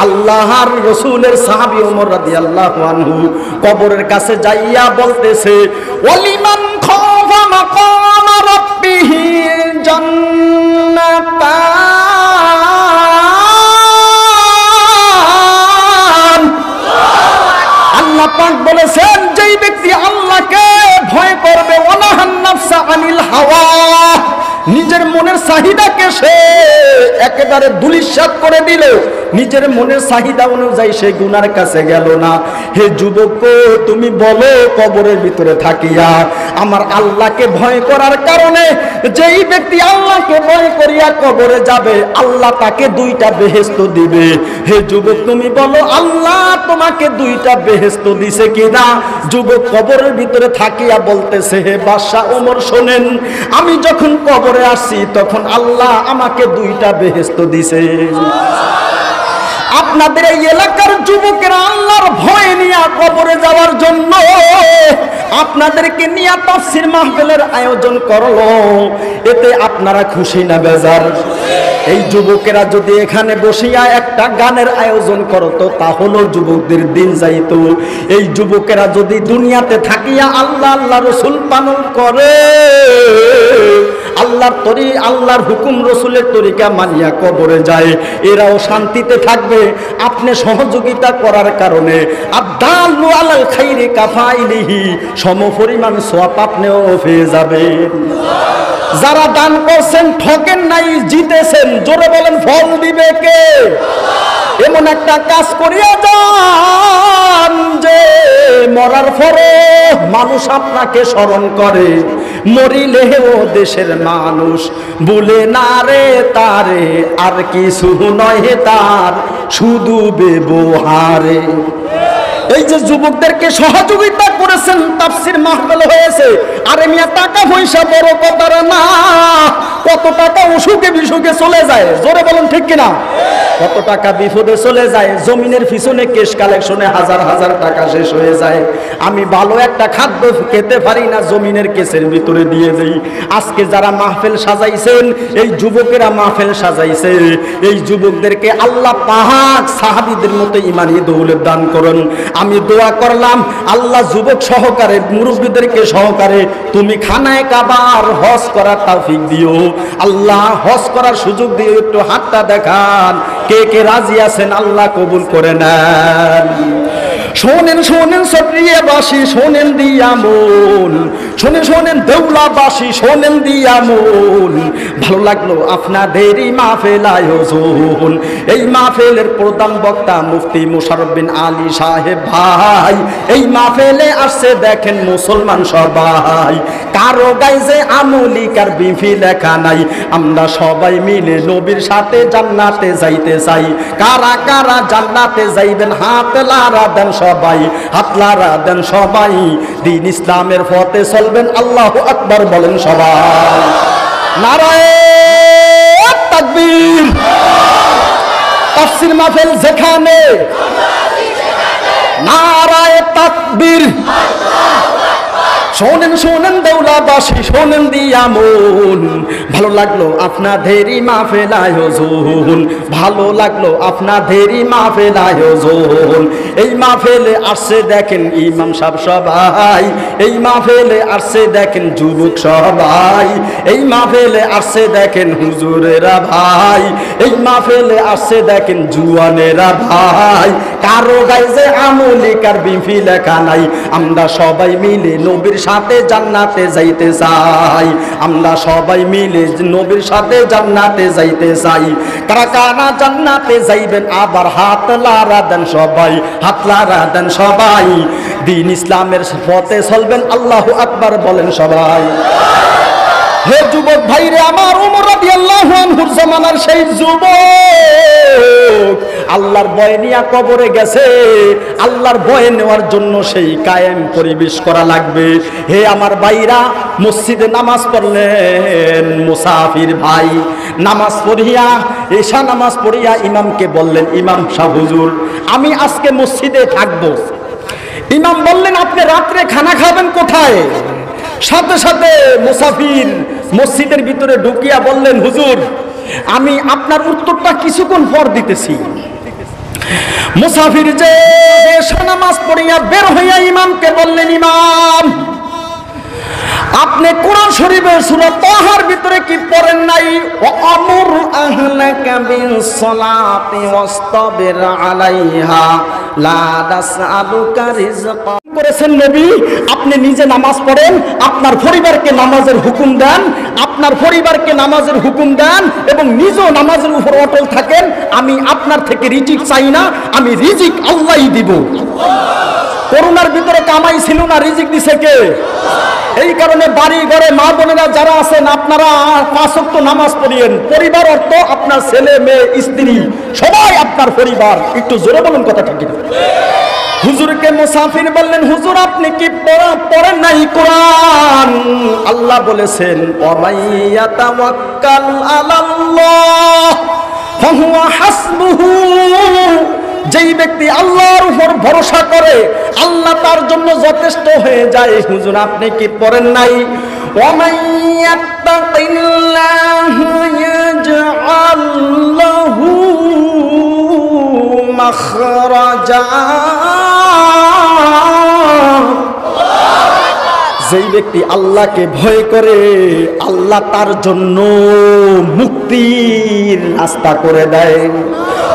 আল্লাহর রাসূলের সাহাবী ওমর রাদিয়াল্লাহু আনহু কবরের কাছে যাইয়া বলতেছে, ওয়ালিমান খাফা মাকাম রাব্বিহি জান্নাতান। আল্লাহ পাক বলেছেন, যেই ব্যক্তি আল্লাহকে ভয় করবে, ওয়ানাহান নাফসা আনিল হাওয়া, নিজের মনের চাহিদাকে সে একেবারে ধূলিসাৎ করে দিল, নিজের মনের চাহিদা অনুযায়ী সে গুনার কাছে গেল না। হে যুবক, তুমি বলো, কবরের ভিতরে থাকিয়া আমার আল্লাহকে ভয় করার কারণে যেই ব্যক্তি আল্লাহকে ভয় করিয়া কবরে যাবে, আল্লাহ তাকে 2টা বেহেশত দিবে। হে যুবক, তুমি বলো, আল্লাহ তোমাকে 2টা বেহেশত দিছে কিনা? যুবক কবরের ভিতরে থাকিয়া বলতেছে, হে বাদশা ওমর, শোনেন, আমি যখন কবরে আসছি তখন আল্লাহ আমাকে 2টা বেহেশত দিছে। আপনাদের এই এলাকার যুবকেরা আল্লাহর ভয় নিয়ে কবরে যাওয়ার জন্য আপনাদেরকে নিয়ে তাফসীর মাহফিলের আয়োজন করলো, এতে আপনারা খুশি না বেজার? এই যুবকেরা যদি এখানে বসিয়া একটা গানের আয়োজন করতো তাহলে যুবকদের দিন যাইতো। এই যুবকেরা যদি দুনিয়াতে থাকিয়া আল্লাহ আল্লাহ রাসূল পালন করে, আল্লাহর হুকুম রাসূলের তরিকা মানিয়া কবরে যায়, এরাও শান্তিতে থাকবে। আপনি সহযোগিতা করার কারণে আদাল্লু আলাল খাইরি কাফাইলিহি, সমপরিমাণ সওয়াব আপনিও পেয়ে যাবেন। যারা দান করছেন, ঠকেন নাই, জিতেছেন, জোরে বলেন ফল দিবে কে? এমন একটা কাজ করিয়া যান যে মরার পরে মানুষ আপনাকে স্মরণ করে, মরিলেও দেশের মানুষ বলে না রে তারে, আর কিছু নয় তার শুধু ব্যবহারে। এই যে যুবকদেরকে সহযোগিতা করেছেন, তাফসীর মাহফিল হয়েছে। আরে মিয়া, টাকা পয়সা বড় কথা না, কত টাকা অসুখে বিসুখে চলে যায়, জোরে বলেন ঠিক কিনা? কত টাকা বিপদে চলে যায়, জমিনের পিছনে কেশ কালেকশনে হাজার হাজার টাকা শেষ হয়ে যায়। আমি ভালো একটা খাদ্য খেতে পারি না, জমিনের কেসের ভিতরে দিয়ে দেই। আজকে যারা মাহফিল সাজাইছেন, এই যুবকেরা মাহফিল সাজাইছে, এই যুবকদেরকে আল্লাহ পাক সাহাবীদের মতো ঈমানি দৌলত দান করুন। আমি দোয়া করলাম, আল্লাহ যুবক সহকারে, মুরব্বীদেরকে সহকারে তুমি খানায়ে কাবার হজ করার তৌফিক দিও। আল্লাহ হজ করার সুযোগ দিয়ে একটু হাতটা দেখান, কে কে রাজি আছেন? আল্লাহ কবুল করে নেন। শোনেন শোনেন সক্রিয়বাসী, শোনেন দিয়া মন, শোনেন দেউলাবাসী, শোনেন দিয়া মন। ভালো লাগলো আপনাদের এই মাহফিল আয়োজন। এই মাহফিলের প্রধান বক্তা মুফতি মোশাররফ বিন আলী সাহেব ভাই এই মাহফিলে আসছে, দেখেন মুসলমান সবাই, কারো গায়ে যে আমলি কার বিফি লেখা নাই। আমরা সবাই মিলে নবীর সাথে জান্নাতে যাইতে চাই। কারা কারা জান্নাতে যাইবেন? হাত লারা দেন সবাই, হাত লারা দেন সবাই। দিন ইসলামের পথে চলবেন, আল্লাহু আকবার বলেন সবাই। নারায়ে তাকবীর। তাফসীর মাহফিল যেখানে, নারায়ে তাকবীর। শোনেন শোনেন দেউলাবাসী, শোনেন দিয়া মন, ভালো লাগলো আপনাদেরই মাহফিল আয়োজন, ভালো লাগলো আপনাদেরই মাহফিল আয়োজন। এই মাহফিলে আসছে দেখেন ইমাম সাহেব সবাই, এই মাহফিলে আসছে দেখেন যুবক সবাই, এই মাহফিলে আসছে দেখেন হুজুরেরা ভাই, এই মাহফিলে আসছে দেখেন জুয়ানেরা ভাই। কারো গায়ে যে আমলিকার বিফি লেখা নাই, আমরা সবাই মিলে নবীর সাথে জান্নাতে যাইতে চাই, আমরা সবাই মিলে নবীর সাথে জান্নাতে যাইতে চাই। কারা কারা জান্নাতে যাইবেন আবার হাত লারা দেন সবাই, হাত লারা দেন সবাই। দিন ইসলামের পথে চলবেন, আল্লাহু আকবার বলেন সবাই। হে যুবক ভাইরে আমার, ওমর রাদিয়াল্লাহু আনহুর জামানার সেই যুবক আল্লাহর ভয় নিয়ে কবরে গেছে। আল্লাহর ভয় নেওয়ার জন্য সেই কায়েম পরিবেশ করা লাগবে। হে আমার ভাইরা, মসজিদে নামাজ পড়লেন মুসাফির ভাই, নামাজ পড়িয়া এশা নামাজ পড়িয়া ইমামকে বললেন, ইমাম সাহেব হুজুর আমি আজকে মসজিদে থাকবো। ইমাম বললেন আপনি রাত্রে খানা খাবেন কোথায়? সাথে সাথে মুসাফির মসজিদের ভিতরে ঢুকিয়া বললেন, হুজুর আমি আপনার উত্তরটা কিছুক্ষণ পর দিতেছি। মুসাফির যে এশা নামাজ পড়িয়া বের হইয়া ইমামকে বললেন, ইমাম আপনি কোরআন শরীফের সূরা তাহার ভিতরে কি পড়েন নাই? ওয়ামুর আহলাকা বিস-সালাতি ওয়াসতাবির আলাইহা লা তাসআলুকা রিজকা করেছেন নবী। আপনি নিজে নামাজ পড়েন, আপনার পরিবারকে নামাজের হুকুম দেন, আপনার পরিবারকে নামাজের হুকুম দেন এবং নিজেও নামাজের উপর অটল থাকেন। আমি আপনার থেকে রিজিক চাই না, আমি রিজিক আল্লাহই দিব। করোনার ভিতরে কামাই ছিল না, রিজিক দিছে কে? এই কারণে বাড়ি ঘরে মা বোনেরা যারা আছেন আপনারা 5 ওয়াক্ত নামাজ পড়িয়েন। পরিবার অর্থ আপনার ছেলে মেয়ে স্ত্রী সবাই আপনার পরিবার। একটু জোরে বলুন কথা ঠিক কিনা? হুজুরকে মুসাফির বললেন, হুজুর আপনি কি পড়েন নাই কোরআন? আল্লাহ বলেছেন ওয়ামাইয়াতাওয়াক্কাল আলাল্লাহ ফাহুয়া হাসবুহু, যেই ব্যক্তি আল্লাহর উপর ভরসা করে আল্লাহ তার জন্য যথেষ্ট হয়ে যায়। হুজুর আপনি কি পড়েন নাই ওয়ামাইয়াত্তাকিল্লাহু ইয়াজআল লাহু মাখরাজা, যেই ব্যক্তি আল্লাহকে ভয় করে আল্লাহ তার জন্য মুক্তির রাস্তা করে দেয়।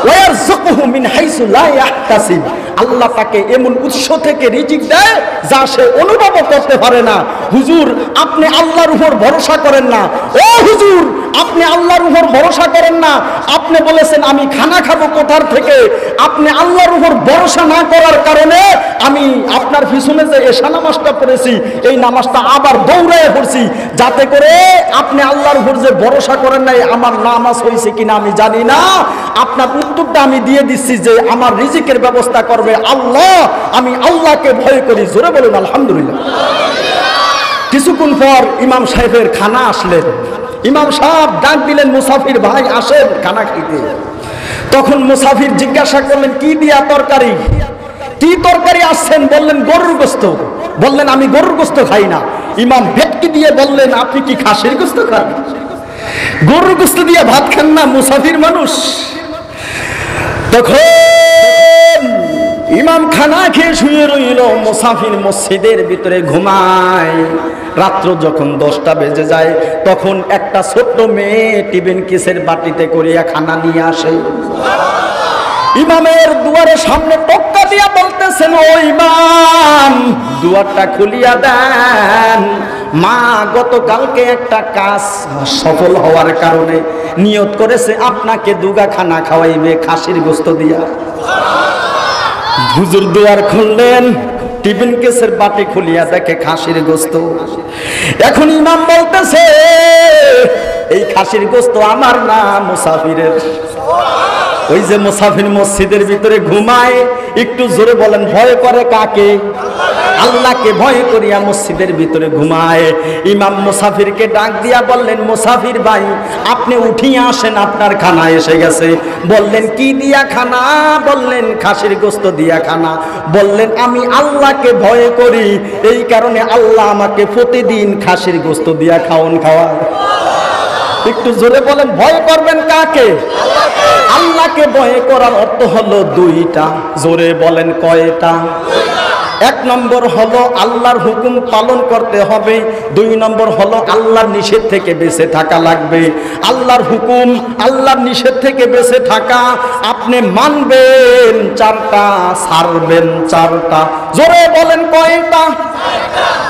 ওয়ারযুকুহু মিন হাইসু লা ইয়াহতাসিব, আল্লাহ তাকে এমন উৎস থেকে রিজিক দেয় যা সে অনুভব করতে পারে না। হুজুর আপনি আল্লাহর উপর ভরসা করেন না। ও হুজুর আপনি আল্লাহর উপর ভরসা করেন না, আপনি বলেছেন আমি খানা খাবো কোথার থেকে? আপনি আল্লাহর উপর ভরসা না করার কারণে আমি আপনার পিছনে যে এশা নামাজটা পড়েছি এই নামাজটা আবার দৌড়ায় পড়ছি, যাতে করে আপনি আল্লাহর উপর যে ভরসা করেন নাই আমার নামাজ হয়েছে কিনা আমি জানি না। আপনার উত্তরটা আমি দিয়ে দিচ্ছি যে আমার রিজিকের ব্যবস্থা করবে আল্লাহ, আমি আল্লাহকে ভয় করি। জোরে বলুন আলহামদুলিল্লাহ। কিছুক্ষণ পর ইমাম সাহেবের খানা আসলেন। ইমাম সাহেব ডাক দিলেন, মুসাফির ভাই আসেন খানা খেতে। তখন মুসাফির জিজ্ঞাসা করলেন, কি দিয়া তরকারি? কি তরকারি আসছেন? বললেন গরুর গোশত। বললেন আমি গরুর গোশত খাই না। ইমাম ভেটকি দিয়ে বললেন আপনি কি খাসির গোশত খান? গরুর গোশত দিয়ে ভাত খান না? মুসাফির মানুষ। তখন ইমাম খানা খেয়ে শুয়ে রইল, মুসাফির মসজিদের ভিতরে ঘুমায়। রাত্র যখন 10টা বেজে যায় তখন একটা ছোট্ট মেয়ে টিফিন কিসের বাটিতে করিয়া খানা নিয়ে আসে। ইমামের দুয়ারের সামনে টক্কা দিয়া বলতেছেন, ও ইমাম দুয়ারটা খুলিয়া দেন। মা গতকালকে একটা কাজ সফল হওয়ার কারণে নিয়ত করেছে আপনাকে দুগা খানা খাওয়াইবে খাসির গোশত দিয়া। হুজুর দুয়ার খুললেন, টিফিন কেসের বাটি খুলিয়া দেখে খাসির গোশত। এখন ইমাম বলতেছে এই খাসির গোশত আমার না, মুসাফিরের। ওই যে মুসাফির মসজিদের ভিতরে ঘুমায়, একটু জোরে বলেন ভয় করে কাকে? আল্লাহকে ভয় করিয়া মসজিদের ভিতরে ঘুমায়। ইমাম মুসাফিরকে ডাক দিয়া বললেন, মুসাফির ভাই আপনি উঠিয়া আসেন, আপনার খানা এসে গেছে। বললেন কি দিয়া খানা? বললেন খাসির গোশত দিয়া খানা। বললেন আমি আল্লাহকে ভয় করি, এই কারণে আল্লাহ আমাকে প্রতিদিন খাসির গোশত দিয়া খাওয়ায়। একটু জোরে বলেন, ভয় করবেন কাকে? আল্লাহকে ভয় করার অর্থ হলো দুইটা। জোরে বলেন কয়টা? এক নম্বর হলো আল্লাহর হুকুম পালন করতে হবে, দুই নম্বর হলো আল্লাহর নিষেধ থেকে বেঁচে থাকা লাগবে। আল্লাহর হুকুম, আল্লাহর নিষেধ থেকে বেঁচে থাকা আপনি মানবেন চারটা, ছাড়বেন চারটা। জোরে বলেন কয়টা?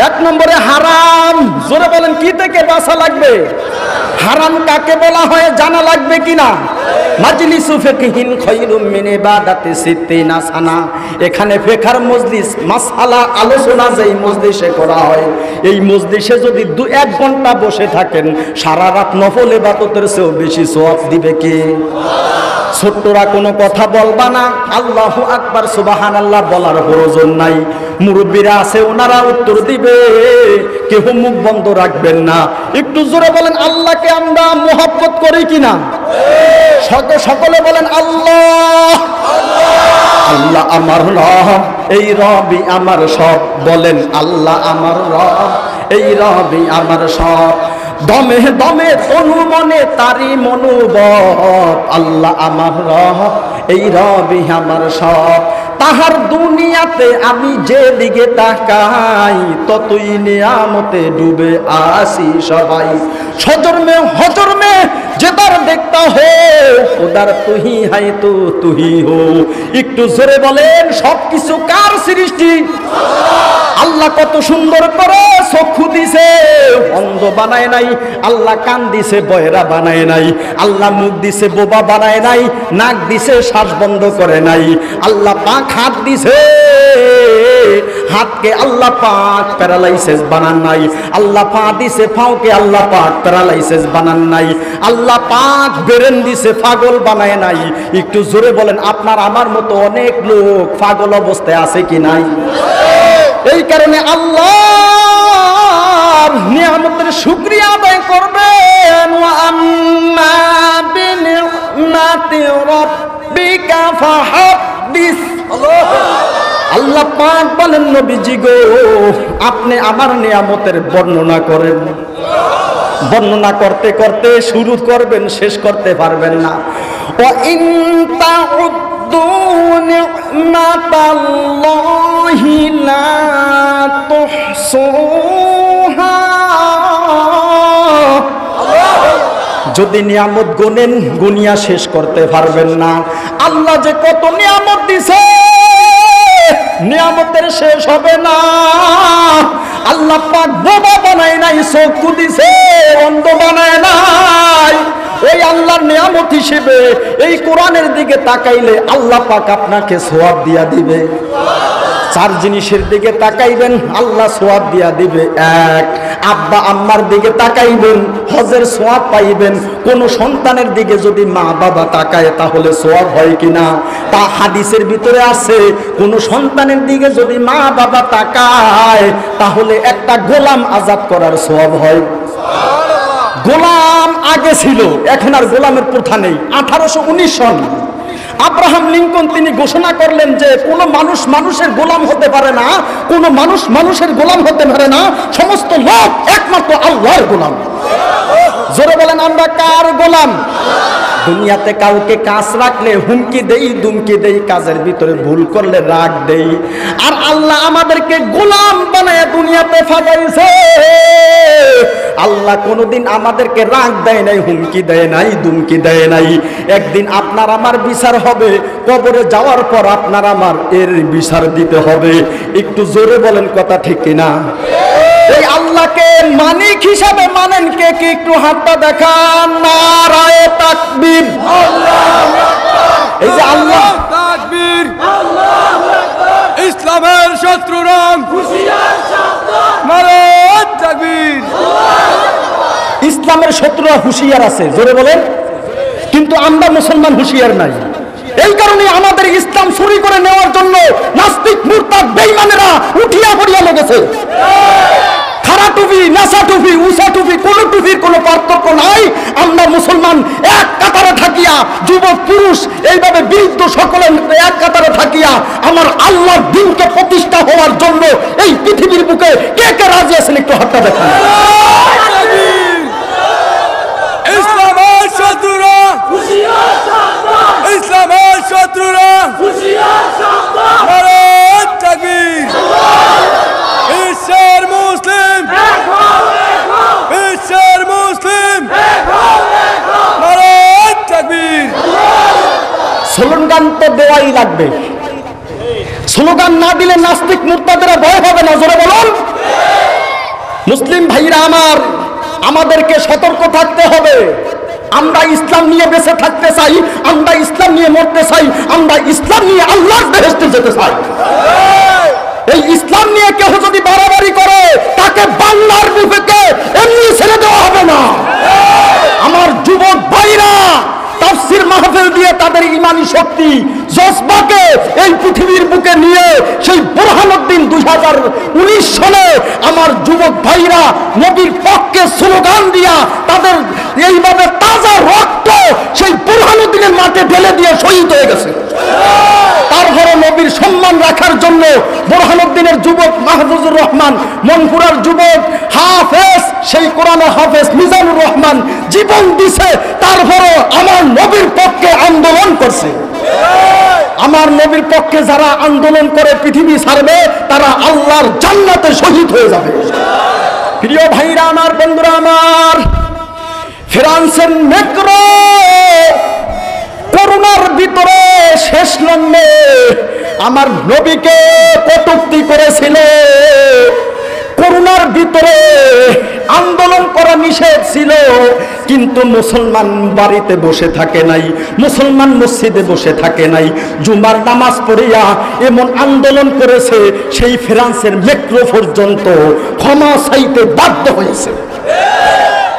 এক নম্বরে হারাম। জোরে বলেন কি থেকে বাঁচা লাগবে? হারাম কাকে বলা হয় জানা লাগবে কিনা? মাজলিসু ফিকহিন খায়রুম মিন ইবাদাতি সিত্তিনা সানা। এখানে ফিকহার মজলিস, মাসআলা আলোচনা যেই মজলিসে করা হয়, এই মজলিসে যদি 1 ঘন্টা বসে থাকেন, সারা রাত নফল ইবাদতের চেয়েও বেশি সওয়াব দিবে কে? ছোট্টরা কোনো কথা বলবা না, আল্লাহু আকবার সুবহানাল্লাহ বলার প্রয়োজন নাই। মুরব্বীরা আছে ওনারা উত্তর দিবে, কেউ মুখ বন্ধ রাখবেন না। একটু জোরে বলেন আল্লাহকে আমরা মহব্বত করি কিনা? সকলে বলেন আল্লাহ। আল্লাহ আমার রব, এই রবই আমার সব। বলেন আল্লাহ আমার রব, এই রবই আমার সব। দমে দমে তনু মনে তারি মনোবত। আল্লাহ আমার রব, এই রবই আমার সব। তাহার দুনিয়াতে আমি যে দিকে তাকাই, ততই নিয়ামতে ডুবে আসি সবাই। সজর মে যেদার দেখতা হো, ওদার তুহি হাই তো তুহি হো। একটু জোরে বলেন সবকিছু কার সৃষ্টি? আল্লাহ কত সুন্দর করে চক্ষু দিছে, অন্ধ বানায় নাই। আল্লাহ কান দিছে, বয়রা বানায় নাই। আল্লাহ মুখ দিছে, বোবা বানায় নাই। নাক দিছে, শ্বাস বন্ধ করে নাই। আল্লাহ পাক হাত দিছে, হাতকে আল্লাহ পাক প্যারালাইসিস বানান নাই। আল্লাহ পা দিছে, পাওকে আল্লাহ পাক প্যারালাইসিস বানান নাই। আল্লাহ পাক ব্রেন দিছে, পাগল বানায় নাই। একটু জোরে বলেন আপনার আমার মতো অনেক লোক পাগল অবস্থায় আছে কি নাই? এই কারণে আল্লাহর নিয়ামতের শুকরিয়া আদায় করবেন। ওয়া আম্মা বিনি'মাতি রাব্বিকা ফাহাদ্দিস। আল্লাহ পাক বলেন নবীজি গো, আপনি আমার নিয়ামতের বর্ণনা করেন। বর্ণনা করতে করতে শুরু করবেন, শেষ করতে পারবেন না। ওয়া ইন তাউদ্দু নি'মাতাল্লাহি লা তুহসুহা। যদি নিয়ামত গুনেন, গুনিয়া শেষ করতে পারবেন না। আল্লাহ যে কত নিয়ামত দিছে, নিয়ামতের শেষ হবে না। আল্লাহ পাক বোবা বানায় নাই, চক্ষু দিছে, অন্ধ বানায় নাই। ওই আল্লাহর নিয়ামত হিসেবে এই কোরআনের দিকে তাকাইলে আল্লাহ পাক আপনাকে সওয়াব দিয়া দিবে। 4 জিনিসের দিকে তাকাইবেন, আল্লাহ সওয়াব দিয়া দিবে। 1, আব্বা আম্মার দিকে তাকাইবেন, হজের সওয়াব পাইবেন। কোন সন্তানের দিকে যদি মা বাবা তাকায় তাহলে সওয়াব হয় কিনা? তা হাদিসের ভিতরে আছে, কোন সন্তানের দিকে যদি মা বাবা তাকায় তাহলে একটা গোলাম আজাদ করার সওয়াব হয়। গোলাম আগে ছিল, এখন আর গোলামের প্রথা নেই। 1819 সন আব্রাহাম লিঙ্কন তিনি ঘোষণা করলেন যে কোনো মানুষ মানুষের গোলাম হতে পারে না, কোনো মানুষ মানুষের গোলাম হতে পারে না, সমস্ত লোক একমাত্র আল্লাহর গোলাম। জোরে বলেন আমরা কার গোলাম? দুনিয়াতে কাউকে কাজ রাখলে হুমকি দেই, দুমকি দেই, কাজের ভিতরে ভুল করলে রাগ দেই। আর আল্লাহ আমাদেরকে গোলাম বানায় দুনিয়াতে ফালাইছে। আল্লাহ কোনোদিন আমাদেরকে রাগ দেয় নাই, হুমকি দেয় নাই, দুমকি দেয় নাই। একদিন আপনার আমার বিচার হবে, কবরে যাওয়ার পর আপনার আমার এর বিচার দিতে হবে। একটু জোরে বলেন কথা ঠিক কিনা? এই আল্লাহকে মালিক হিসাবে মানেন কে কে? একটু হাতটা দেখান। নারায়ে তাকবীর। এই যে আল্লাহ তাকবীর, ইসলামের শত্রুরা হুঁশিয়ার সাবধান। নারায়ে তাকবীর। ইসলামের শত্রুরা হুঁশিয়ার আছে, জোরে বলেন। কিন্তু আমরা মুসলমান হুঁশিয়ার নাই। এই কারণে আমাদের ইসলাম চুরি করে নেওয়ার জন্য নাস্তিক মুরতাদ বেঈমানেরা উঠিয়া পড়িয়া লেগেছে। খাড়া টুপি, নেশা টুপি, উষা টুপি, কোন টুপির কোনো পার্থক্য নাই। আমরা মুসলমান এক কাতারে থাকিয়া, যুবক পুরুষ এইভাবে বৃদ্ধ সকলে এক কাতারে থাকিয়া আমার আল্লাহর দ্বীনকে প্রতিষ্ঠা হওয়ার জন্য এই পৃথিবীর বুকে কে কে রাজি আছেন একটু হাতটা দেখান। ইসলামের শত্রুরা হুঁশিয়ার সাবধান, ইসলামের শত্রুরা হুঁশিয়ার সাবধান, নারায়ে তাকবীর, বিশ্বের মুসলিম বিশ্বের মুসলিম নারায়ে তাকবীর। স্লোগান তো দেওয়াই লাগবে, স্লোগান না দিলে নাস্তিক মুরতাদেরা ভয় হবে না, জোরে বলুন। মুসলিম ভাইরা আমার, আমাদেরকে সতর্ক থাকতে হবে। আমরা ইসলাম নিয়ে বেঁচে থাকতে চাই, আমরা ইসলাম নিয়ে মরতে চাই, আমরা ইসলাম নিয়ে আল্লাহর বেহেশতে যেতে চাই। এই ইসলাম নিয়ে কেউ যদি বাড়াবাড়ি করে তাকে বাংলার বুকে এমনি ছেড়ে দেওয়া হবে না। আমার যুবক ভাইরা তাফসীর মাহফিল দিয়ে তাদের ঈমানি শক্তি জজবাকে এই পৃথিবীর বুকে নিয়ে সেই বুরহানুদ্দিন 2019 সালে আমার যুবক ভাইরা নবীর পক্ষে স্লোগান দিয়া তাদের এইভাবে তাজা রক্ত সেই বুরহানুদ্দিনের মাঠে ঢেলে দিয়ে শহীদ হয়ে গেছে। তারপরে নবীর সম্মান রাখার জন্য বুরহানুদ্দিনের যুবক মাহফুজুর রহমান, মনপুরার যুবক হাফেজ, সেই কোরআনের হাফেজ মিজানুর রহমান জীবন দিছে। তারপরে আমার নবীর পক্ষে আন্দোলন করছে। আমার নবীর পক্ষে যারা আন্দোলন করে পৃথিবী ছাড়বে তারা আল্লাহর জান্নাতে শহীদ হয়ে যাবে। প্রিয় ভাইরা আমার, বন্ধুরা আমার, ফ্রান্সের ম্যাক্রো করোনার ভিতরে শেষ লগ্নে আমার নবীকে কটূক্তি করেছিল। করোনার ভিতরে আন্দোলন করা নিষেধ ছিল, কিন্তু মুসলমান বাড়িতে বসে থাকে নাই, মুসলমান মসজিদে বসে থাকে নাই, জুমার নামাজ পড়িয়া এমন আন্দোলন করেছে সেই ফ্রান্সের মেট্রো পর্যন্ত ক্ষমা চাইতে বাধ্য হয়েছে।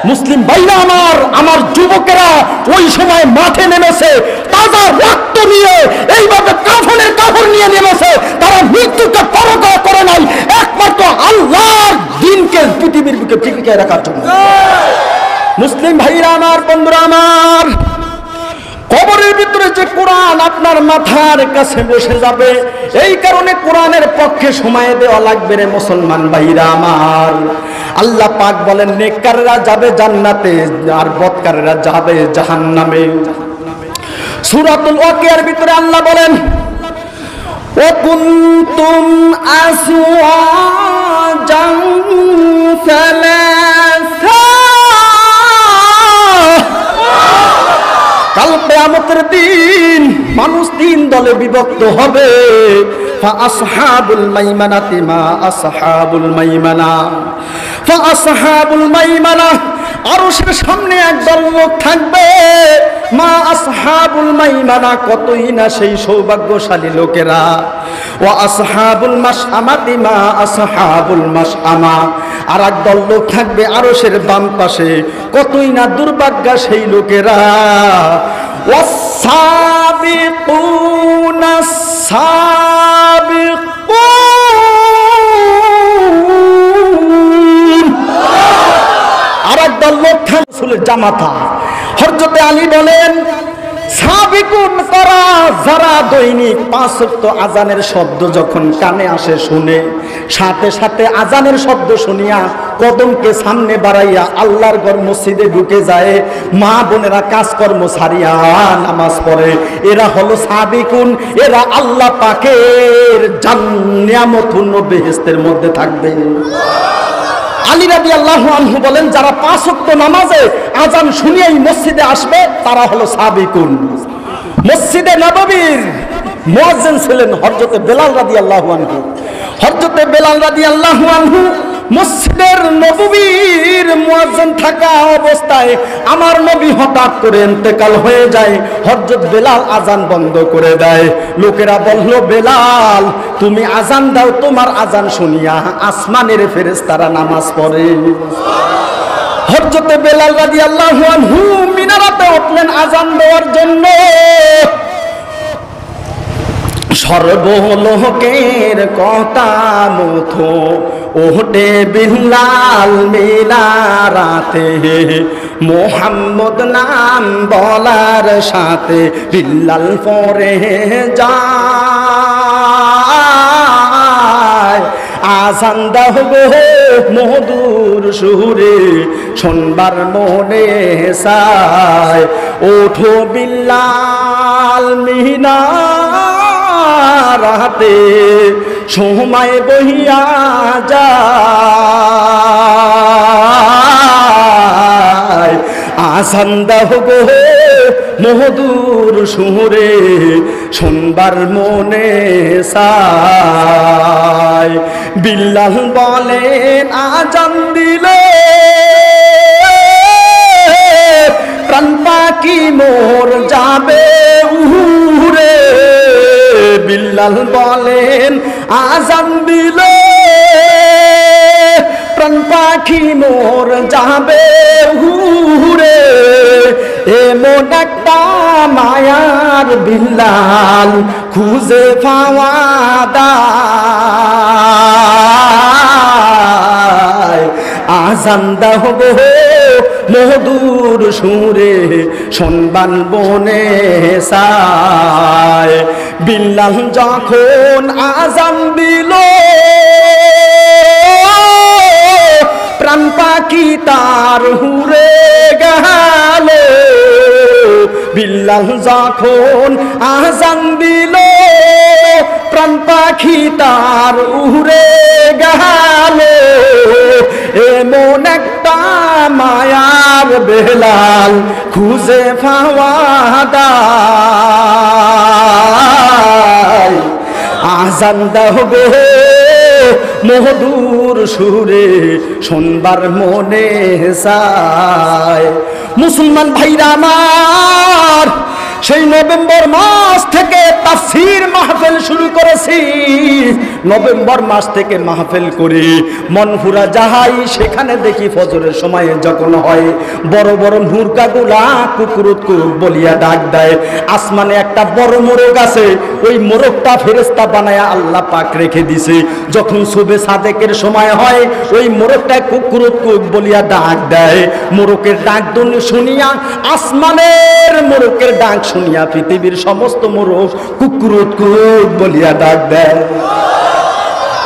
মুসলিম ভাইরা আমার, আমার যুবকেরা ওই সময় মাঠে নেমেছে, তাজা রক্ত নিয়ে এইভাবে কাফনের কাপড় নিয়ে নেমেছে। তারা মৃত্যুকে পরোয়া করে নাই, একমাত্র আল্লাহর দ্বীনকে পৃথিবীর বুকে টিকিয়ে রাখার জন্য। মুসলিম ভাইরা আমার, বন্ধুরা আমার, কবরের ভিতরে যে কোরআন আপনার মাথার কাছে বসে যাবে, এই কারণে কোরআনের পক্ষে সময় দেওয়া লাগবে রে মুসলমান ভাইরা আমার। আল্লাহ পাক বলেন নেককাররা যাবে জান্নাতে আর বদকাররা যাবে জাহান্নামে। সূরাতুল ওয়াকিয়ার ভিতরে আল্লাহ বলেন ও কুনতুম আসওয়াজান সালাসা, কাল কিয়ামতের দিন মানুষ তিন দলে বিভক্ত হবে। ফাআসহাবুল মাইমানাতি মা আসহাবুল মাইমানা, ফাআসহাবুল মাইমানা আরশের সামনে একদল লোক থাকবে। মা আসহাবুল মাইমানা, কতই না সেই সৌভাগ্যশালী লোকেরা। ওয়া আসহাবুল মাশআমাতি মা আসহাবুল মাশআমা, আর একদল লোক থাকবে আরশের বাম পাশে, কতই না দুর্ভাগ্য সেই লোকেরা। ওয়াস-সাবিকুনা সাবিকুন, আর একদল লোক থাকবে রাসূলের জামাতা। হযরত আলী বলেন সাবিকুন তারা যারা দৈনিক 5 ওয়াক্ত আজানের শব্দ যখন কানে আসে শুনে, সাথে সাথে আজানের শব্দ শুনিয়া কদমকে সামনে বাড়াইয়া আল্লাহর ঘর মসজিদে ঢুকে যায়, মা বোনেরা কাজকর্ম ছাড়িয়া নামাজ পড়ে, এরা হলো সাবিকুন। এরা আল্লাহ পাকের নিয়ামতুন বেহেশতের মধ্যে থাকবে। আলী রাদিয়াল্লাহু আনহু বলেন যারা 5 ওয়াক্ত নামাজে আজান শুনিয়েই মসজিদে আসবে তারা হলো সাবিকুন। মসজিদে নববীর মুয়াজ্জিন ছিলেন হযরত বেলাল রাদিয়াল্লাহু আনহু। হযরত বেলাল রাদিয়াল্লাহু আনহু মসজিদের নববীর মুয়াজ্জিন থাকা অবস্থায় আমার নবী হঠাৎ করে ইন্তেকাল হয়ে যায়। হযরত বেলাল আজান বন্ধ করে দেয়। লোকেরা বলল বেলাল তুমি আজান দাও, তোমার আজান শুনিয়া আসমানের ফেরেশতারা নামাজ পড়ে। হযরত বেলাল রাদিয়াল্লাহু আনহু মিনারাতে উঠলেন আজান দেওয়ার জন্য। সর্বলোকের কথা মতো ওঠে বিল্লাল মিনারাতে, মোহাম্মদ নাম বলার সাথে বিল্লাল পরে যায়। আজান দাও গো মধুর সুরে শোনবার মনে চায়, ওঠো বিল্লাল মিনারাতে সময় বহিয়া যায়। আজান দাও গো মধুর সুরে শোনবার মনে চায়। বিল্লাল বলেন আজান দিলে প্রাণ পাখি মোর যাবে উড়ে। বিল্লাল বলেন আজান দিলে প্রাণ পাখি মোর যাবে উড়ে। এমন একটা মায়ার বিল্লাল খুঁজে পাওয়া দায়। আজান দাও গো মধুর সুরে শোনবার বনে চায়। বিল্লাল যখন আজান দিল প্রাণ পাখি তার হুরে গেল। বিল্লাল যখন আজান দিল প্রাণ পাখি তার উড়ে গেল। এমন একটা মায়ার বেলাল খুঁজে পাওয়া দায়। আজান দাও গো মধুর সুরে শোনবার মনে চায়। মুসলমান ভাইরা আমার, সেই নভেম্বর মাস থেকে তাফসীর মাহফিল শুরু করেছি। নভেম্বর মাস থেকে মাহফিল করি, মনপুরা যাহাই সেখানে দেখি ফজরের সময় যখন হয় বড় বড় মুরগাগুলা কুকুরুত বলিয়া ডাক দেয়। আসমানে একটা বড় মোরগ আছে, ওই মোরগটা ফেরেশতা বানায়া আল্লাহ পাক রেখে দিছে। যখন সুবে সাদেকের সময় হয় ওই মোরগটা কুকুরুত বলিয়া ডাক দেয়। মোরগের ডাক শুনিয়া, আসমানের মোরগের ডাক শুনিয়া পৃথিবীর সমস্ত মোরগ কুকুরুত বলিয়া ডাক দেয়।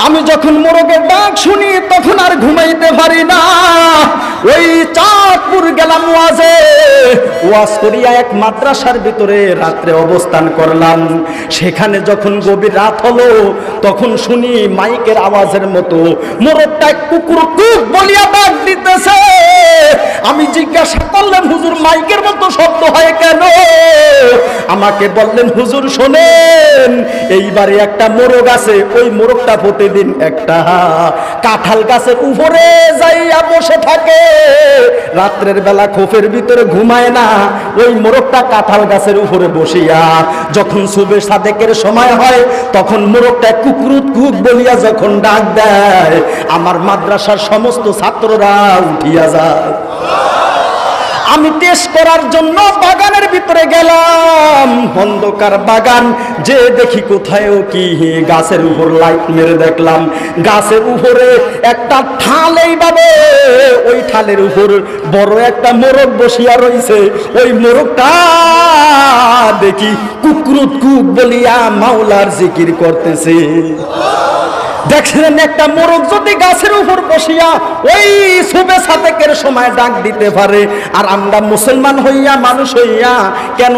আমি যখন মোরগের ডাক শুনি তখন আর ঘুমাইতে পারি না। ওই চাঁদপুর গেলাম ওয়াজে, ওয়াজ করিয়া এক মাদ্রাসার ভিতরে রাত্রে অবস্থান করলাম। সেখানে যখন গভীর রাত হলো তখন শুনি মাইকের আওয়াজের মতো মোরগটা কুকুর কুক বলিয়া ডাক দিতেছে। আমি জিজ্ঞাসা করলাম, হুজুর মাইকের মতো শব্দ হয় কেন? আমাকে বললেন, হুজুর শোনেন, এইবারে একটা মোরগ আছে, ওই মোরগটা প্রতিদিন একটা কাঁঠাল গাছের উপরে যাইয়া বসে থাকে। রাত্রের বেলা খোপের ভিতরে ঘুমায় না, ওই মোরগটা কাঁঠাল গাছের উপরে বসিয়া যখন সুবে সাদেকের সময় হয় তখন মোরগটা কুকুরুত কুক বলিয়া যখন ডাক দেয়, আমার মাদ্রাসার সমস্ত ছাত্ররা উঠিয়া যায়। আমি টেস্ট করার জন্য বাগানের ভিতরে গেলাম, অন্ধকার বাগান, যে দেখি কোথায়ও কি গাছের উপর লাইট মেরে দেখলাম গাছের উপরে একটা ঠাল, এইভাবে ওই ঠালের উপর বড় একটা মোরগ বসিয়া রইছে। ওই মোরগটা দেখি কুকুরুত কুক বলিয়া মাওলার জিকির করতেছে। দেখছেন, একটা মোরগ যদি গাছের উপর বসিয়া ওই সুবে সাদেকের সময় ডাক দিতে পারে, আর আমরা মুসলমান হইয়া মানুষ হইয়া কেন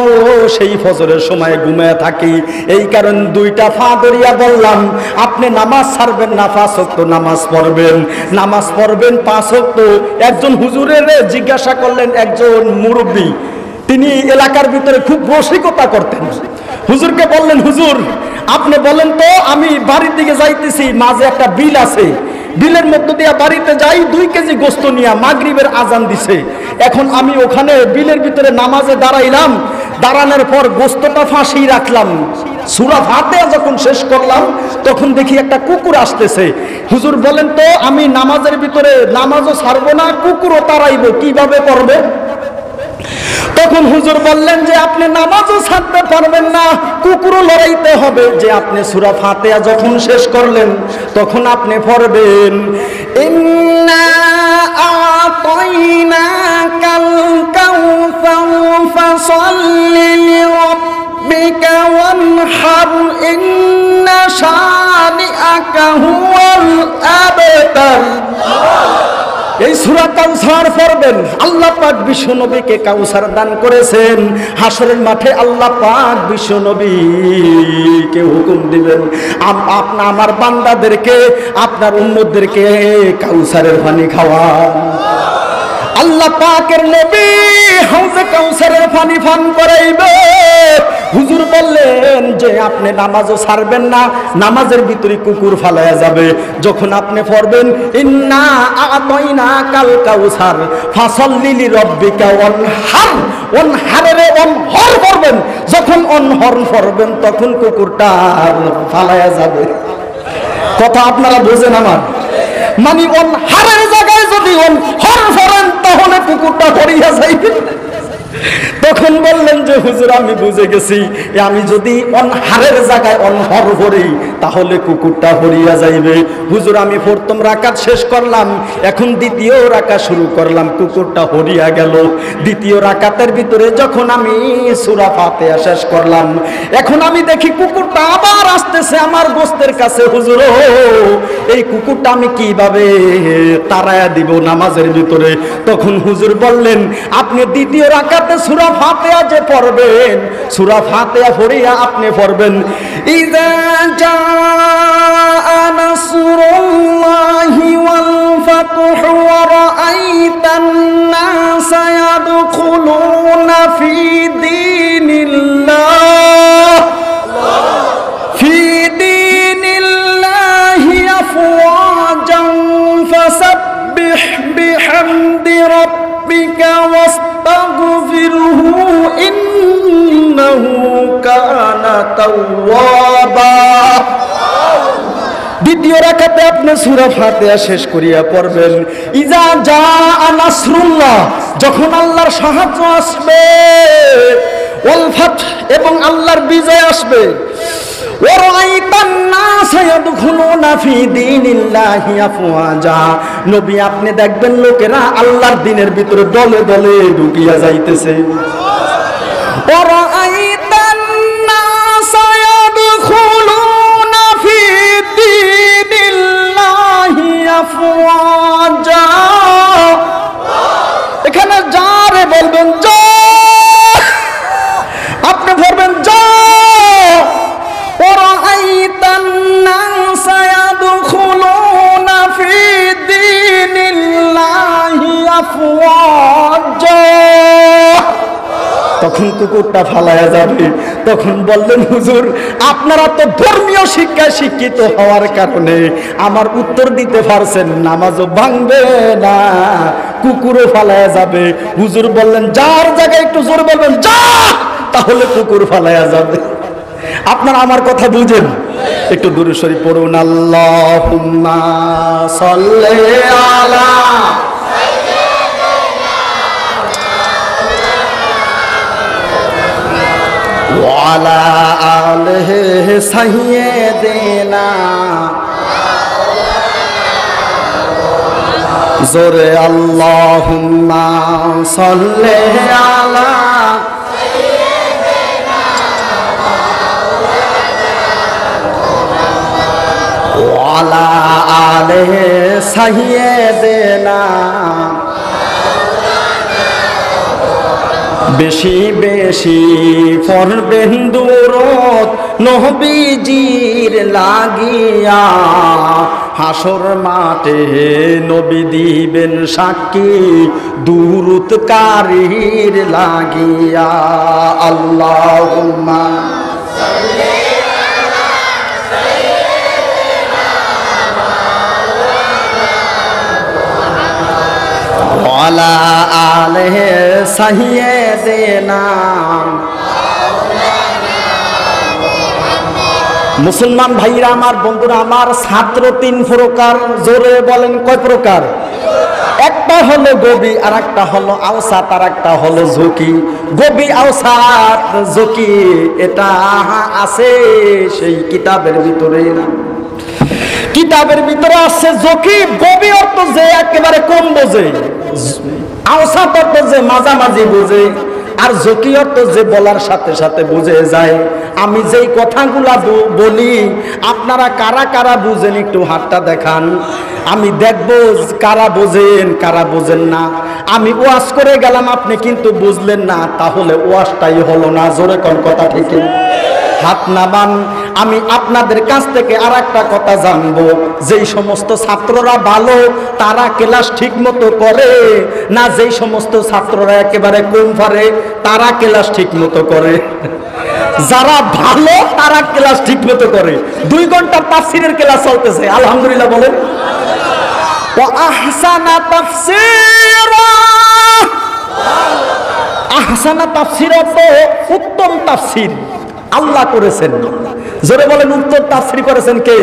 সেই ফজরের সময় ঘুমিয়ে থাকি? এই কারণ দুইটা ফা ধরিয়া বললাম, আপনি নামাজ ছাড়বেন না, 5 ওয়াক্ত নামাজ পড়বেন, নামাজ পড়বেন 5 ওয়াক্ত। একজন হুজুরের জিজ্ঞাসা করলেন, একজন মুরব্বী, তিনি এলাকার ভিতরে খুব রসিকতা করতেন। হুজুরকে বললেন, হুজুর আপনি বলেন তো, আমি বাড়ির দিকে যাইতেছি, মাঝে একটা বিল আছে, বিলের মধ্য দিয়া বাড়িতে যাই, 2 কেজি গোস্ত নিয়া, মাগরিবের আজান দিছে। এখন আমি ওখানে বিলের ভিতরে নামাজে দাঁড়াইলাম, দাঁড়ানোর পর গোস্তটা ফাঁসি রাখলাম, সূরা ফাতিহা যখন শেষ করলাম তখন দেখি একটা কুকুর আসতেছে। হুজুর বলেন তো, আমি নামাজের ভিতরে নামাজও ছাড়বো না, কুকুরও তাড়াইবো, কিভাবে করবে? তখন তখন হুজুর বললেন যে আপনি নামাজও ছাড়তে পারবেন না, কুকুরও লড়াইতে হবে, যে আপনি সূরা ফাতিহা যখন শেষ করলেন তখন আপনি পড়বেন ইন্না আ'তাইনাকাল কাউসার ফাসাল্লি লিরাব্বিকা ওয়ানহার ইন্না শানিআকা হুয়াল আবতার। এই সূরা কাউসার পড়বেন। আল্লাহ পাক বিশ্ব নবীকে কাউসার দান করেছেন। হাসরের মাঠে আল্লাহ পাক বিশ্ব নবীকে হুকুম দিবেন আমার বান্দাদেরকে, আপনার উম্মতদেরকে কাউসারের পানি খাওয়ান। আল্লাহ পাকের নবী হাউজে কাউসারের পানি পান করাইবে। হুজুর বললেন যে আপনি নামাজও ছাড়বেন না, নামাজের ভিতরে কুকুর ফালায়া যাবে। যখন আপনি পড়বেন ইন্না আ'তাইনাকাল কাউসার ফাসাল্লি লিরাব্বিকা ওয়ানহার, ওয়ানহারের অনহর পড়বেন। যখন অনহর পড়বেন তখন কুকুরটা ফালায়া যাবে। কথা আপনারা বুঝেন আমার? মানে অনহারের জায়গায় যদি অনহর পড়েন তাহলে কুকুরটা হরিয়া যাইবে। তখন বললেন যে হুজুর আমি বুঝে গেছি, আমি যদি অনহারের জায়গায় অনহর পড়ি তাহলে কুকুরটা হরিয়া যাইবে। হুজুর আমি প্রথম রাকাত শেষ করলাম, এখন দ্বিতীয় রাকাত শুরু করলাম, কুকুরটা হরিয়া গেল। দ্বিতীয় রাকাতের ভিতরে যখন আমি সূরা ফাতিহা শেষ করলাম, এখন আমি দেখি কুকুরটা আবার আসতেছে আমার গোস্তের কাছে। হুজুর এই কুকুরটা আমি কিভাবে তাড়ায়া দিব নামাজের ভিতরে? তখন হুজুর বললেন আপনি দ্বিতীয় রাকাতে সূরা ফাতিহা যে পড়বেন, সূরা ফাতিহা পড়িয়া আপনি পড়বেন ইযা জাআ নাসরুল্লাহি ওয়াল ফাতহু ওয়া রাআইতান নাসা ইয়াদখুলুনা ফি দীনিল্লাহ আফওয়াজান ফাসাব্বিহ বিহামদি রাব্বিকা ওয়াস্তাগফিরহু ইন্নাহু কানা তাওয়াবা। দ্বিতীয় রাকাতে আপনি সূরা ফাতিহা শেষ করিয়া পড়বেন ইজা জাআ নাসরুল্লাহ, যখন আল্লাহর সাহায্য আসবে, ওয়াল ফাতহ এবং আল্লাহর বিজয় আসবে, ওয়া রাআইতান নাসা ইয়াদখুলুনা ফি দীনিল্লাহি আফওয়াজা, নবী আপনি দেখবেন লোকেরা আল্লাহর দ্বীনের ভিতরে দলে দলে ঢুকিয়া যাইতেছে। ওয়া রাআইতান নাসা ইয়াদখুলুনা ফি দীনিল্লাহি আফওয়াজা। এখানে যারে বলবেন যা, আপনি বলবেন যা। ওরাআইতান নাসা ইয়াদখুলুনা ফি দীনিল্লাহি আফওয়াজা, তখন কুকুরটা ফালায়া যাবে। তখন বললেন হুজুর আপনারা তো ধর্মীয় শিক্ষায় শিক্ষিত হওয়ার কারণে আমার উত্তর দিতে পারছেন, নামাজও ভাঙবে না, কুকুরও ফালায়া যাবে। হুজুর বললেন যার জায়গায় একটু জোরে বলবেন যা, তাহলে কুকুর ফালায়া যাবে। আপনারা আমার কথা বুঝেন? একটু দূরে শরীফ পড়ুন আল্লাহুম্মা সাল্লি আলা ওয়া আলা আলিহি সাইয়্যিদিনা, জোরে আল্লাহুম্মা সাল্লি আলা ওয়ালা আলিহি সাইয়্যিদিনা। বেশি বেশি পড়বেন দুরূদ নবীজির লাগিয়া, হাসর মাঠে নবী দিবেন সাক্ষী দুরূদকারীর লাগিয়া। আল্লাহুম্মা ওয়ালা আলিহি সাইয়্যিদিনা। মুসলমান ভাইরা আমার, বন্ধুরা আমার, ছাত্র তিন প্রকার। জোরে বলেন কয় প্রকার? একটা হলো গবি, আর একটা হলো আওসাত, আর একটা হলো ঝুঁকি। গবি, আওসাত, ঝুঁকি এটা আছে সেই কিতাবের ভিতরে। কিতাবের ভিতরে আছে ঝুঁকি। গবি অর্থ যে একেবারে কম বোঝে, আওসাত অর্থ যে মাঝামাঝি বোঝে, আর ঝুঁকি অর্থ যে বলার সাথে সাথে বুঝে যায়। আমি যেই কথাগুলা বলি আপনারা কারা কারা বুঝেন একটু হাতটা দেখান, আমি দেখব কারা বোঝেন কারা বোঝেন না। আমি ওয়াজ করে গেলাম, আপনি কিন্তু বুঝলেন না, তাহলে ওয়াজটাই হলো না। জোরে কোন কথা ঠিক? হাত নামান। আমি আপনাদের কাছ থেকে আর একটা কথা জানবো, যেই সমস্ত ছাত্ররা ভালো তারা ক্লাস ঠিক মতো করে না, যেই সমস্ত ছাত্ররা একেবারে কম পারে তারা ক্লাস ঠিক মতো করে? যারা ভালো তারা ক্লাস ঠিক মতো করে। 2 ঘন্টা তাফসীরের ক্লাস চলতেছে, আলহামদুলিল্লাহ বলেন। ওয়া আহসানা তাফসীরা, আহসানা তাফসীর অর্থ উত্তম তাফসীর আল্লাহ করেছেন। জোরে বলেন, উত্তম তাফসীর করেছেন কে?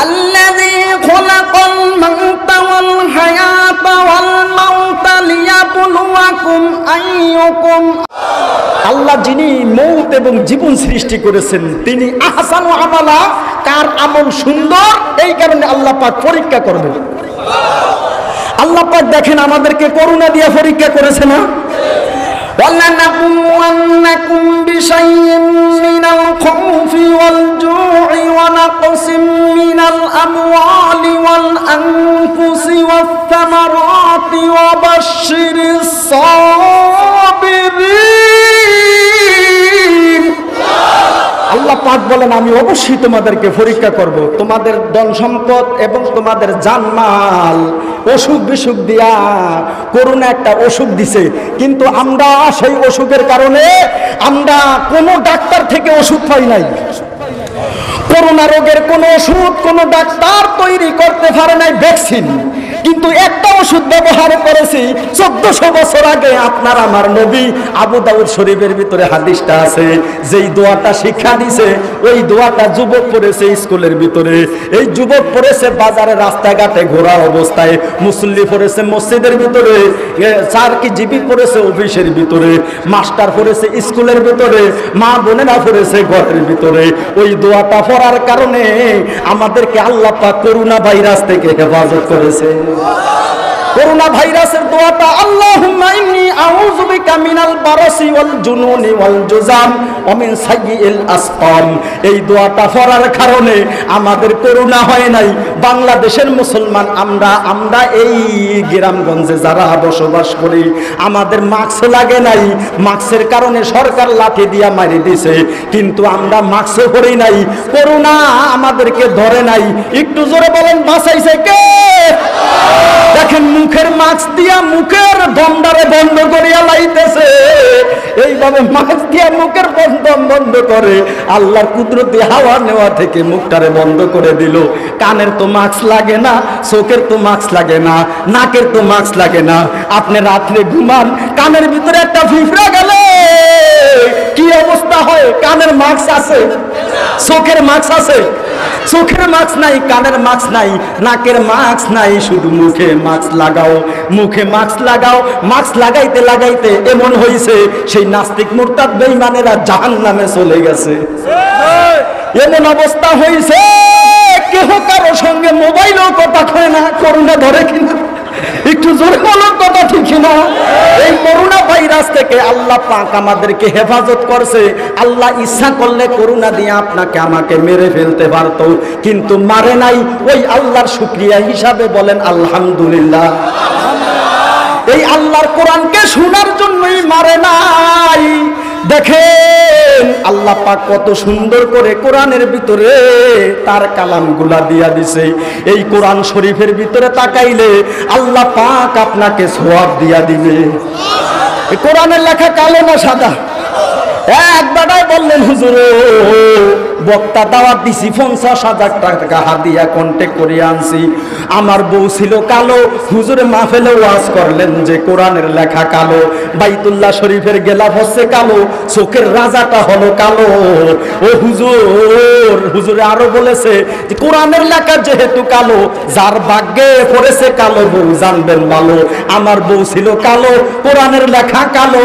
আল্লাযী খালাকাল মাউতা ওয়াল হায়াতা ওয়াল মাউতা লিয়াবলুয়াকুম আইয়ুকুম। আল্লাহ যিনি মৌত এবং জীবন সৃষ্টি করেছেন, তিনি আহসানু আমালা, কার আমল সুন্দর, এই কারণে আল্লাহ পাক পরীক্ষা করবেন। আল্লাহ পাক দেখেন আমাদেরকে করুণা দিয়ে পরীক্ষা করেছে না? وَلَنَبْلُوَنَّكُمْ بِشَيْءٍ مِّنَ الْخَوْفِ وَالْجُوعِ وَنَقْصٍ مِّنَ الْأَمْوَالِ وَالْأَنفُسِ وَالثَّمَرَاتِ وَبَشِّرِ الصَّابِرِينَ। আল্লাহ পাক বলেন আমি অবশ্যই তোমাদেরকে পরীক্ষা করব, তোমাদের ধন সম্পদ এবং তোমাদের জানমাল অসুখ বিসুখ দিয়া। করোনা একটা অসুখ দিছে, কিন্তু আমরা সেই অসুখের কারণে আমরা কোনো ডাক্তার থেকে ওষুধ পাই নাই। করোনা রোগের কোনো ওষুধ কোনো ডাক্তার তৈরি করতে পারে নাই, ভ্যাকসিন। কিন্তু একটা ওষুধ ব্যবহার করেছি 1400 বছর আগে আপনার আমার নবী। আবু দাউদ শরীফের ভিতরে হাদিসটা আছে, যেই দোয়াটা শিক্ষা দিছে ওই দোয়াটা যুবক পড়েছে স্কুলের ভিতরে, এই যুবক পড়েছে বাজারে রাস্তাঘাটে ঘোরা অবস্থায়, মুসল্লি পড়েছে মসজিদের ভিতরে, চাকরিজীবী পড়েছে অফিসের ভিতরে, মাস্টার পড়েছে স্কুলের ভিতরে, মা বোনেরা পড়েছে ঘরের ভিতরে। ওই দোয়াটা পড়ার কারণে আমাদেরকে আল্লাহ পাক করোনা ভাইরাস থেকে হেফাজত করেছে। করোনা ভাইরাসের দোয়াটা আল্লাহুম্মা ইন্নী আউযু বিকা মিনাল বারাসি ওয়াল জুনুনি ওয়াল জুজাম ওয়া মিন সাইয়্যিল আসকাম। এই দোয়াটা পড়ার কারণে আমাদের করোনা হয় নাই। বাংলাদেশের মুসলমান আমরা এই গ্রামগঞ্জে যারা বসবাস করি আমাদের মাস্ক লাগে নাই, মাস্কের কারণে সরকার লাঠি দিয়া মারি দিছে, কিন্তু আমরা মাস্ক পরি নাই, করোনা আমাদেরকে ধরে নাই। একটু জোরে বলেন বাঁচাইছে কে? দেখেন মুখের মাস্ক দিয়া মুখের দমদারে বন্ধ করিয়া লাইতেছে, এইভাবে মাস্ক দিয়া মুখের বন্ধ করে আল্লাহর কুদরতি হাওয়া নেওয়া থেকে মুখটারে বন্ধ করে দিল। কানের তো মাস্ক লাগে না, চোখের তো মাস্ক লাগে না, নাকের তো মাস্ক লাগে না। আপনি রাত্রে ঘুমান, কানের ভিতরে একটা ফিফড়া গেলে কি অবস্থা হয়? কানের মাস্ক আছে, চোখের মাস্ক আছে, চোখের মাস্ক নাই, কানের মাস্ক নাই, নাকের মাস্ক নাই, শুধু মুখে মাস্ক লাগাও, মুখে মাস্ক লাগাও। মাস্ক লাগাইতে লাগাইতে এমন হয়েছে সেই নাস্তিক মুরতাদ বেঈমানেরা জাহান্নামে চলে গেছে। এমন অবস্থা হয়েছে কেহ কারো সঙ্গে মোবাইলও কথা কয় না। করোনা ধরে কিনা একটু জোরে বলার কথা ঠিক না? এই করোনা ভাইরাস থেকে আল্লাহ পাক আমাদেরকে হেফাজত করছে। আল্লাহ ইচ্ছা করলে করোনা দিয়ে আপনাকে আমাকে মেরে ফেলতে পারতো, কিন্তু মারে নাই। ওই আল্লাহর শুকরিয়া হিসাবে বলেন আলহামদুলিল্লাহ। এই আল্লাহর কোরআনকে শোনার জন্যই মারে নাই। দেখেন আল্লাহ পাক কত সুন্দর করে কোরআনের ভিতরে তার কালামগুলা দিয়া দিছে। এই কোরআন শরীফের ভিতরে তাকাইলে আল্লাহ পাক আপনাকে সওয়াব দিয়া দিবে। এই কোরআনের লেখা কালো না সাদা? এক বেটায় বললেন হুজুর বক্তা দাওয়াত দিছি 50,000 টাকা হাদিয়া কন্টেক্ট করে আনছি, আমার বউ ছিল কালো। হুজুরে মাহফিলে ওয়াজ করলেন যে কোরআনের লেখা কালো, বাইতুল্লাহ শরীফের গেলাফ হচ্ছে কালো, চোখের রাজাটা হলো কালো। ও হুজুর হুজুরে আরো বলেছে যে কোরআনের লেখা যেহেতু কালো, যার ভাগ্যে পড়েছে কালো বউ জানবেন ভালো। আমার বউ ছিল কালো, কোরআনের লেখা কালো।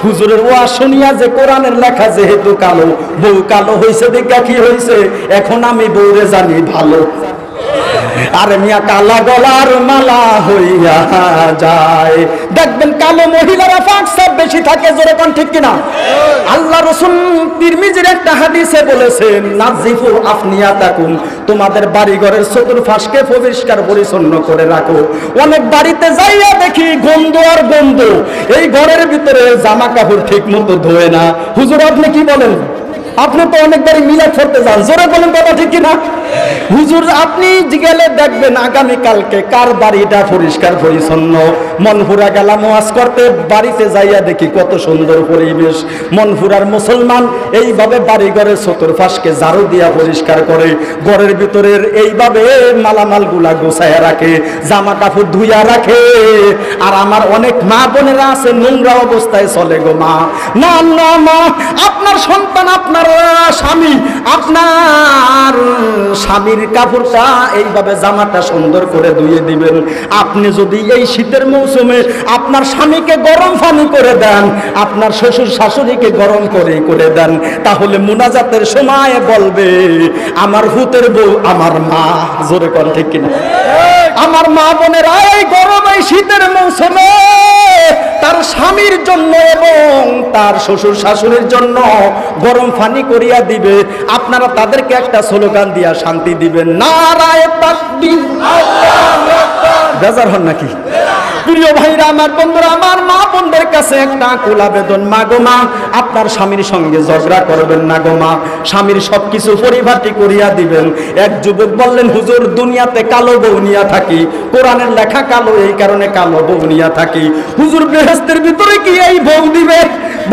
হুজুরের ওয়াজ শুনিয়া যে কোরআনের লেখা যেহেতু কালো, বউ কালো হইছে দেখা কি হইছে, এখন আমি বউরে জানি ভালো। আরে মিয়া কালা গলার মালা হইয়া যায়। দেখবেন কালো মহিলারা ফাঁকসাব বেশি থাকে, জোরে কোন ঠিক কিনা? আল্লাহ রাসূল তিরমিজির একটা হাদিসে বলেছেন, নাজিফু আফনিয়াতাকুম, তোমাদের বাড়ি ঘরের চতুর্পাশকে পরিষ্কার পরিচ্ছন্ন করে রাখো। অনেক বাড়িতে যাইয়া দেখি গন্ধ আর গন্ধ, এই ঘরের ভিতরে জামা কাপড় ঠিক মতো ধোয় না। হুজুর আপনি কি বলেন? আপনি তো অনেকবারই মিলাদ করতে যান, জোরে বলেন কথা ঠিক কিনা? হুজুর আপনি গেলে দেখবেন আগামী কালকে কার বাড়িটা পরিষ্কার পরিচ্ছন্ন। মনপুরা গেলাম ওয়াজ করতে, বাড়িতে যাইয়া দেখি কত সুন্দর পরিবেশ। মনপুরার মুসলমান এইভাবে বাড়ি ঘরের চতুর্পাশকে ঝাড়ু দিয়া পরিষ্কার করে, ঘরের ভিতরের এইভাবে মালামাল গুলা গোছায়া রাখে, জামা কাপড় ধুইয়া রাখে। আর আমার অনেক মা বোনেরা আছে নোংরা অবস্থায় চলে গো মা। না না মা, আপনার সন্তান, আপনার স্বামী, আপনার স্বামীর কাপড়টা এইভাবে জামাটা সুন্দর করে ধুয়ে দিবেন। আপনি যদি এই শীতের মৌসুমে আপনার স্বামীকে গরম পানি করে দেন, আপনার শ্বশুর শাশুড়িকে গরম করে দেন, তাহলে মুনাজাতের সময় বলবে আমার ভূতের বউ আমার মা। জোরে কোন ঠিক কিনা? আমার মা বোনেরা এই গরম এই শীতের মৌসুমে তার স্বামীর জন্য এবং তার শ্বশুর শাশুড়ির জন্য গরম পানি করিয়া দিবে। আপনারা তাদেরকে একটা স্লোগান দিয়া শান্তি দিবেন, নারায়ে তাকবীর, আল্লাহু আকবার। বেজার হন নাকি? প্রিয় ভাইরা আমার, বন্ধুরা আমার, মা বোনদের কাছে একটা আকুল আবেদন, মা গো মা, আপনার স্বামীর সঙ্গে ঝগড়া করবেন না গো মা, স্বামীর সবকিছু পরিপাটি করিয়া দিবেন। এক যুবক বললেন, হুজুর দুনিয়াতে কালো বউ নিয়া থাকি, কোরআনের লেখা কালো, এই কারণে কালো বউ নিয়া থাকি। হুজুর বেহেশতের ভিতরে কি এই বউ দিবে?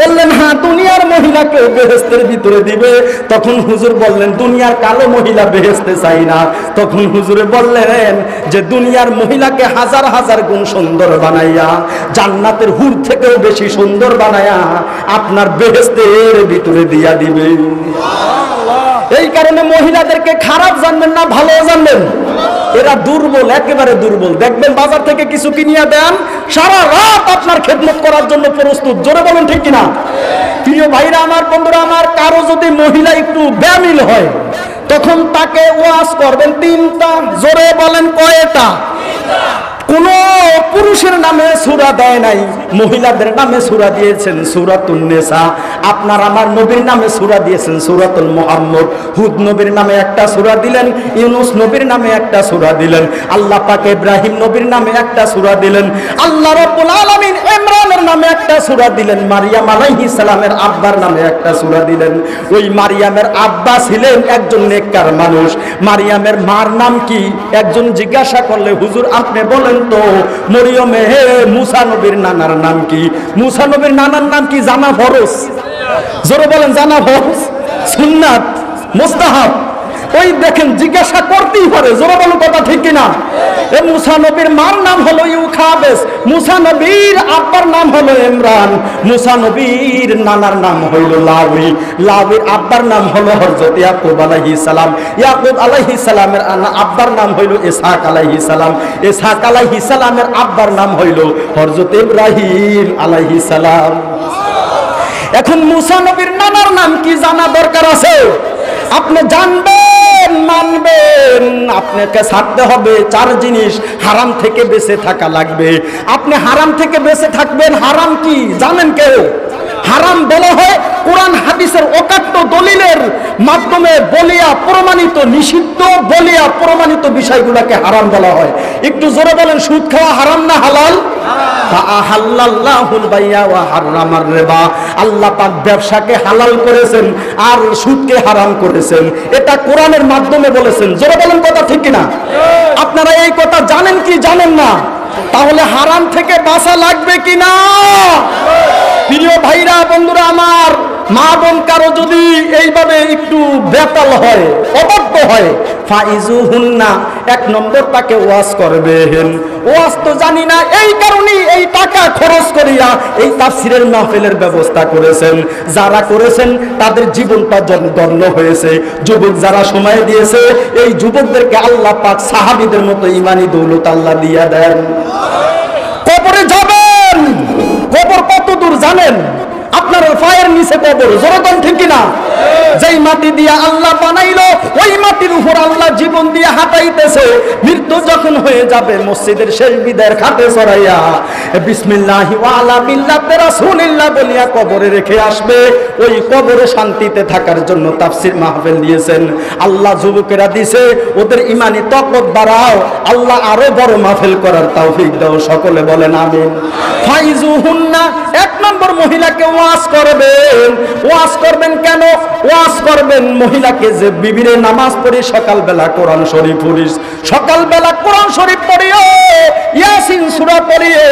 বললেন হ্যাঁ, দুনিয়ার মহিলাকে বেহেশতের ভিতরে দিবে। তখন হুজুর বললেন, দুনিয়ার কালো মহিলা বেহেশতে চাই না। তখন হুজুরে বললেন যে দুনিয়ার মহিলাকে হাজার হাজার গুণ সুন্দর বানাইয়া, জান্নাতের হুর থেকেও বেশি সুন্দর বানাইয়া আপনার বেহেশতের ভিতরে দিয়া দিবে। এই কারণে মহিলাদেরকে খারাপ জানবেন না, ভালো জানবেন। এরা দুর্বল, একেবারে দুর্বল। দেখবেন বাজার থেকে কিছু কিনিয়া দেন, সারা রাত আপনার খেদমত করার জন্য প্রস্তুত। জোরে বলুন ঠিক কিনা? প্রিয় ভাইরা আমার, বন্ধুরা আমার, কারো যদি মহিলা একটু ব্যামিল হয়, তখন তাকে ওয়াজ করবেন তিনটা। জোরে বলেন কয়টা? কোন পুরুষের নামে সূরা দেয় নাই, মহিলাদের নামে সূরা দিয়েছেন সূরাতুন নিসা। আপনার আমার নবীর নামে সূরা দিয়েছেন সূরাতুল মুহাম্মদ। হুদ নবীর নামে একটা সূরা দিলেন, ইউনূস নবীর নামে একটা সূরা দিলেন, আল্লাহ পাক ইব্রাহিম নবীর নামে একটা সূরা দিলেন, আল্লাহ রাব্বুল আলামিন ইমরানের নামে একটা সূরা দিলেন, মারিয়াম আলাইহিস সালামের আব্বার নামে একটা সূরা দিলেন। ওই মারিয়ামের আব্বা ছিলেন একজন নেককার মানুষ। মারিয়ামের মার নাম কি? একজন জিজ্ঞাসা করলে, হুজুর আপনি বলেন তো মরিয়মে হে মুসা নবীর নানার নাম কি? মুসা নবীর নানার নাম কি জানা ফরজ? জোরে বলেন, জানা ফরজ, সুন্নাত, মুস্তাহাব। ওই দেখেন জিজ্ঞাসা করতেই পারে, জোরে বলেন কথা ঠিক কিনা? এই মুসা নবীর মার নাম হলো ইউখাবেস, মুসা নবীর আব্বার নাম হলো ইমরান, মুসা নবীর নানার নাম হইল লাউই, লাউইর আব্বার নাম হলো হযরত ইয়াকুব আলাইহিস সালাম, ইয়াকুব আলাইহিস সালামের আব্বার নাম হইল ইসহাক আলাইহিস সালাম, ইসহাক আলাইহিস সালামের আব্বার নাম হইল হযরত ইব্রাহিম আলাইহিস সালাম। এখন মুসা নবীর নানার নাম কি জানা দরকার আছে? আপনি জানবেন, মানবেন। আপনাকে ছাড়তে হবে চার জিনিস। হারাম থেকে বেঁচে থাকা লাগবে। আপনি হারাম থেকে বেঁচে থাকবেন। হারাম কি জানেন কেউ? হারাম বলা হয় কোরআন হাদিসের অকাট্য দলিলের মাধ্যমে বলিয়া প্রমাণিত, নিষিদ্ধ বলিয়া প্রমাণিত বিষয়গুলোকে হারাম বলা হয়। একটু জোরে বলেন, সুদ খাওয়া হারাম না হালাল? আহাল্লাল্লাহুল বাইয়া ওয়া হারামার রিবা। আল্লাহ পাক ব্যবসাকে হালাল করেছেন আর সুদকে হারাম করেছেন। এটা কোরআনের মাধ্যমে বলেছেন। জোরে বলেন কথা ঠিক কিনা? আপনারা এই কথা জানেন কি জানেন না? তাহলে হারাম থেকে বাঁচা লাগবে কিনা? প্রিয় ভাইরা বন্ধুরা আমার, মা বোন কারো যদি এইভাবে একটু বেতাল হয়, অবাধ্য হয়, ফাইজুহুন্না, এক নম্বর তাকে ওয়াজ করবেন। ওয়াজ তো জানি না, এই কারণেই এই টাকা খরচ করিয়া এই তাফসীরের মাহফিলের ব্যবস্থা করেছেন। যারা করেছেন তাদের জীবনটা ধন্য হয়েছে। যুবক যারা সময় দিয়েছে, এই যুবকদেরকে আল্লাহ পাক সাহাবীদের মতো ইমানি দৌলত আল্লাহ দিয়া দেন। কবরে যাবেন, কবর কত দূর জানেন? আপনার পায়ের নিচে কবর, জোরদান ঠিক কিনা? যেই মাটি দিয়া আল্লাহ বানাইলো, ওই মাটির উপর আল্লাহ জীবন দিয়ে হাঁটাইতেছে। মৃত্যু যখন হয়ে যাবে, মসজিদের শেষ বিদায়ের খাটে চড়াইয়া বিসমিল্লাহি ওয়া আলা মিল্লাতি রাসূলিল্লাহ বলিয়া কবরে রেখে আসবে। ওই কবরে শান্তিতে থাকার জন্য তাফসীর মাহফিল দিয়েছেন আল্লাহ। যুবকেরা দিছে, ওদের ইমানি তাকওয়া বাড়াও, আল্লাহ আরো বড় মাহফিল করার তৌফিক দাও। সকলে বলেন আমিন। ফাইজুহুন্না, এক নম্বর মহিলাকে ওয়াজ করবেন। ওয়াজ করবেন কেন? ওয়াজ করবেন মহিলাকে যে বিবিরে নামাজ পড়ি, সকালবেলা কোরআন শরীফ পড়িস, সকালবেলা কোরআন শরীফ পড়িও, ইয়াসিন সূরা পড়িও।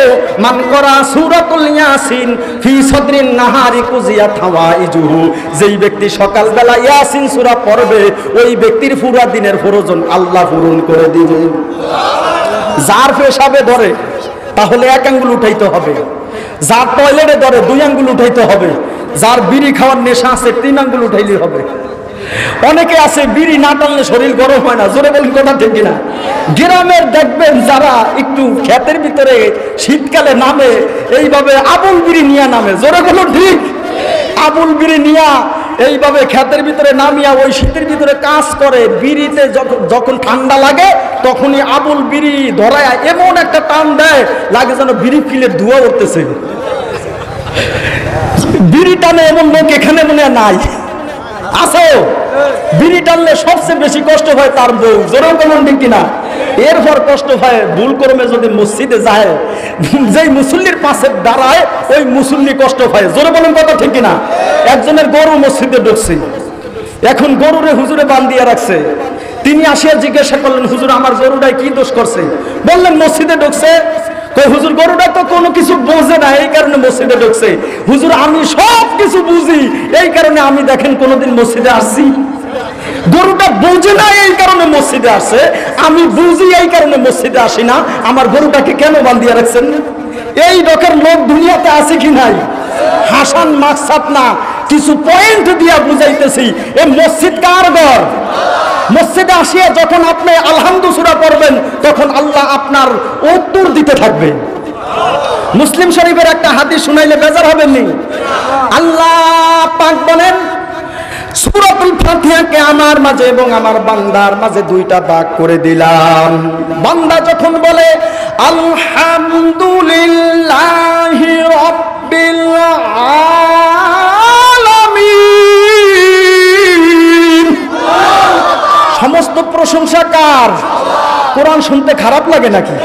মান করা সূরাতুল ইয়াসিন ফি সদরিন নাহারি কুজিয়া থাওয়াইজুহু, যেই ব্যক্তি সকালবেলা ইয়াসিন সূরা পড়বে, ওই ব্যক্তির পুরো দিনের প্রয়োজন আল্লাহ পূরণ করে দিবেন। যার পেশাবে ধরে তাহলে এক আঙ্গুল উঠাইতে হবে, যার টয়লেটে ধরে 2 আঙ্গুল উঠাইতে হবে, যার বিড়ি খাওয়ার নেশা আছে 3 আঙ্গুল উঠাইলে হবে। অনেকে আছে বিড়ি না টানলে শরীর গরম হয় না, জোরে বলুন কথা ঠিক কিনা? গ্রামের দেখবেন যারা একটু ক্ষেতের ভিতরে শীতকালে নামে, এইভাবে আবুল বিড়ি নিয়ে নামে, জোরে বলুন ঠিক? আবুল বিড়ি নিয়া এইভাবে ক্ষেতের ভিতরে নামিয়া ওই শীতের ভিতরে কাজ করে। বিড়িতে যখন ঠান্ডা লাগে তখনই আবুল বিড়ি ধরায় এমন একটা টান দেয়, লাগে যেন বিড়ি ফিলের ধোঁয়া উঠতেছে। বিড়ি টানে এমন লোক এখানে মনে হয় নাই, আছে? বিড়ি টানলে সবচেয়ে বেশি কষ্ট হয় তার বউ, জোরে বলুন ঠিক কিনা? এরপর কষ্ট হয় ভুল কর্মে যদি মসজিদে যায়, যেই মুসল্লির পাশে দাঁড়ায় ওই মুসল্লি কষ্ট পায়, জোরে বলুন কথা ঠিক কিনা? একজনের গরু মসজিদে ঢুকছে, এখন গরুরে হুজুরে বান্ধিয়া রাখছে। তিনি আসিয়া জিজ্ঞাসা করলেন, হুজুর আমার গরুটাই কি দোষ করছে? বললেন মসজিদে ঢুকছে। কই হুজুর গরুটা তো কোনো কিছু বোঝে না, এই কারণে মসজিদে ঢুকছে। হুজুর আমি সব কিছু বুঝি, এই কারণে আমি দেখেন কোনোদিন মসজিদে আসছি। গরুটা বোঝে না এই কারণে মসজিদে আসে, আমি বুঝি এই কারণে মসজিদে আসি না। আমার গরুটাকে কেন বান্ধিয়া রাখছেন? এই রকম লোক দুনিয়াতে আছে কি নাই? হাসান মাকসাদ না, কিছু পয়েন্ট দিয়া বুঝাইতেছি। এই মসজিদ কার ঘর? মসজিদে আসিয়া যখন আপনি আলহামদু সূরা পড়বেন, তখন আল্লাহ আপনার উত্তর দিতে থাকবে। মুসলিম শরীফের একটা হাদিস শুনাইলে বেজার হবেন নি? আল্লাহ পাক বলেন, সূরাতুল ফাতিহাকে আমার মাঝে এবং আমার বান্দার মাঝে 2টা ভাগ করে দিলাম। বান্দা যখন বলে আলহামদুলিল্লাহি রাব্বিল আলামিন, সমস্ত প্রশংসা কার? কোরআন শুনতে খারাপ লাগে নাকি?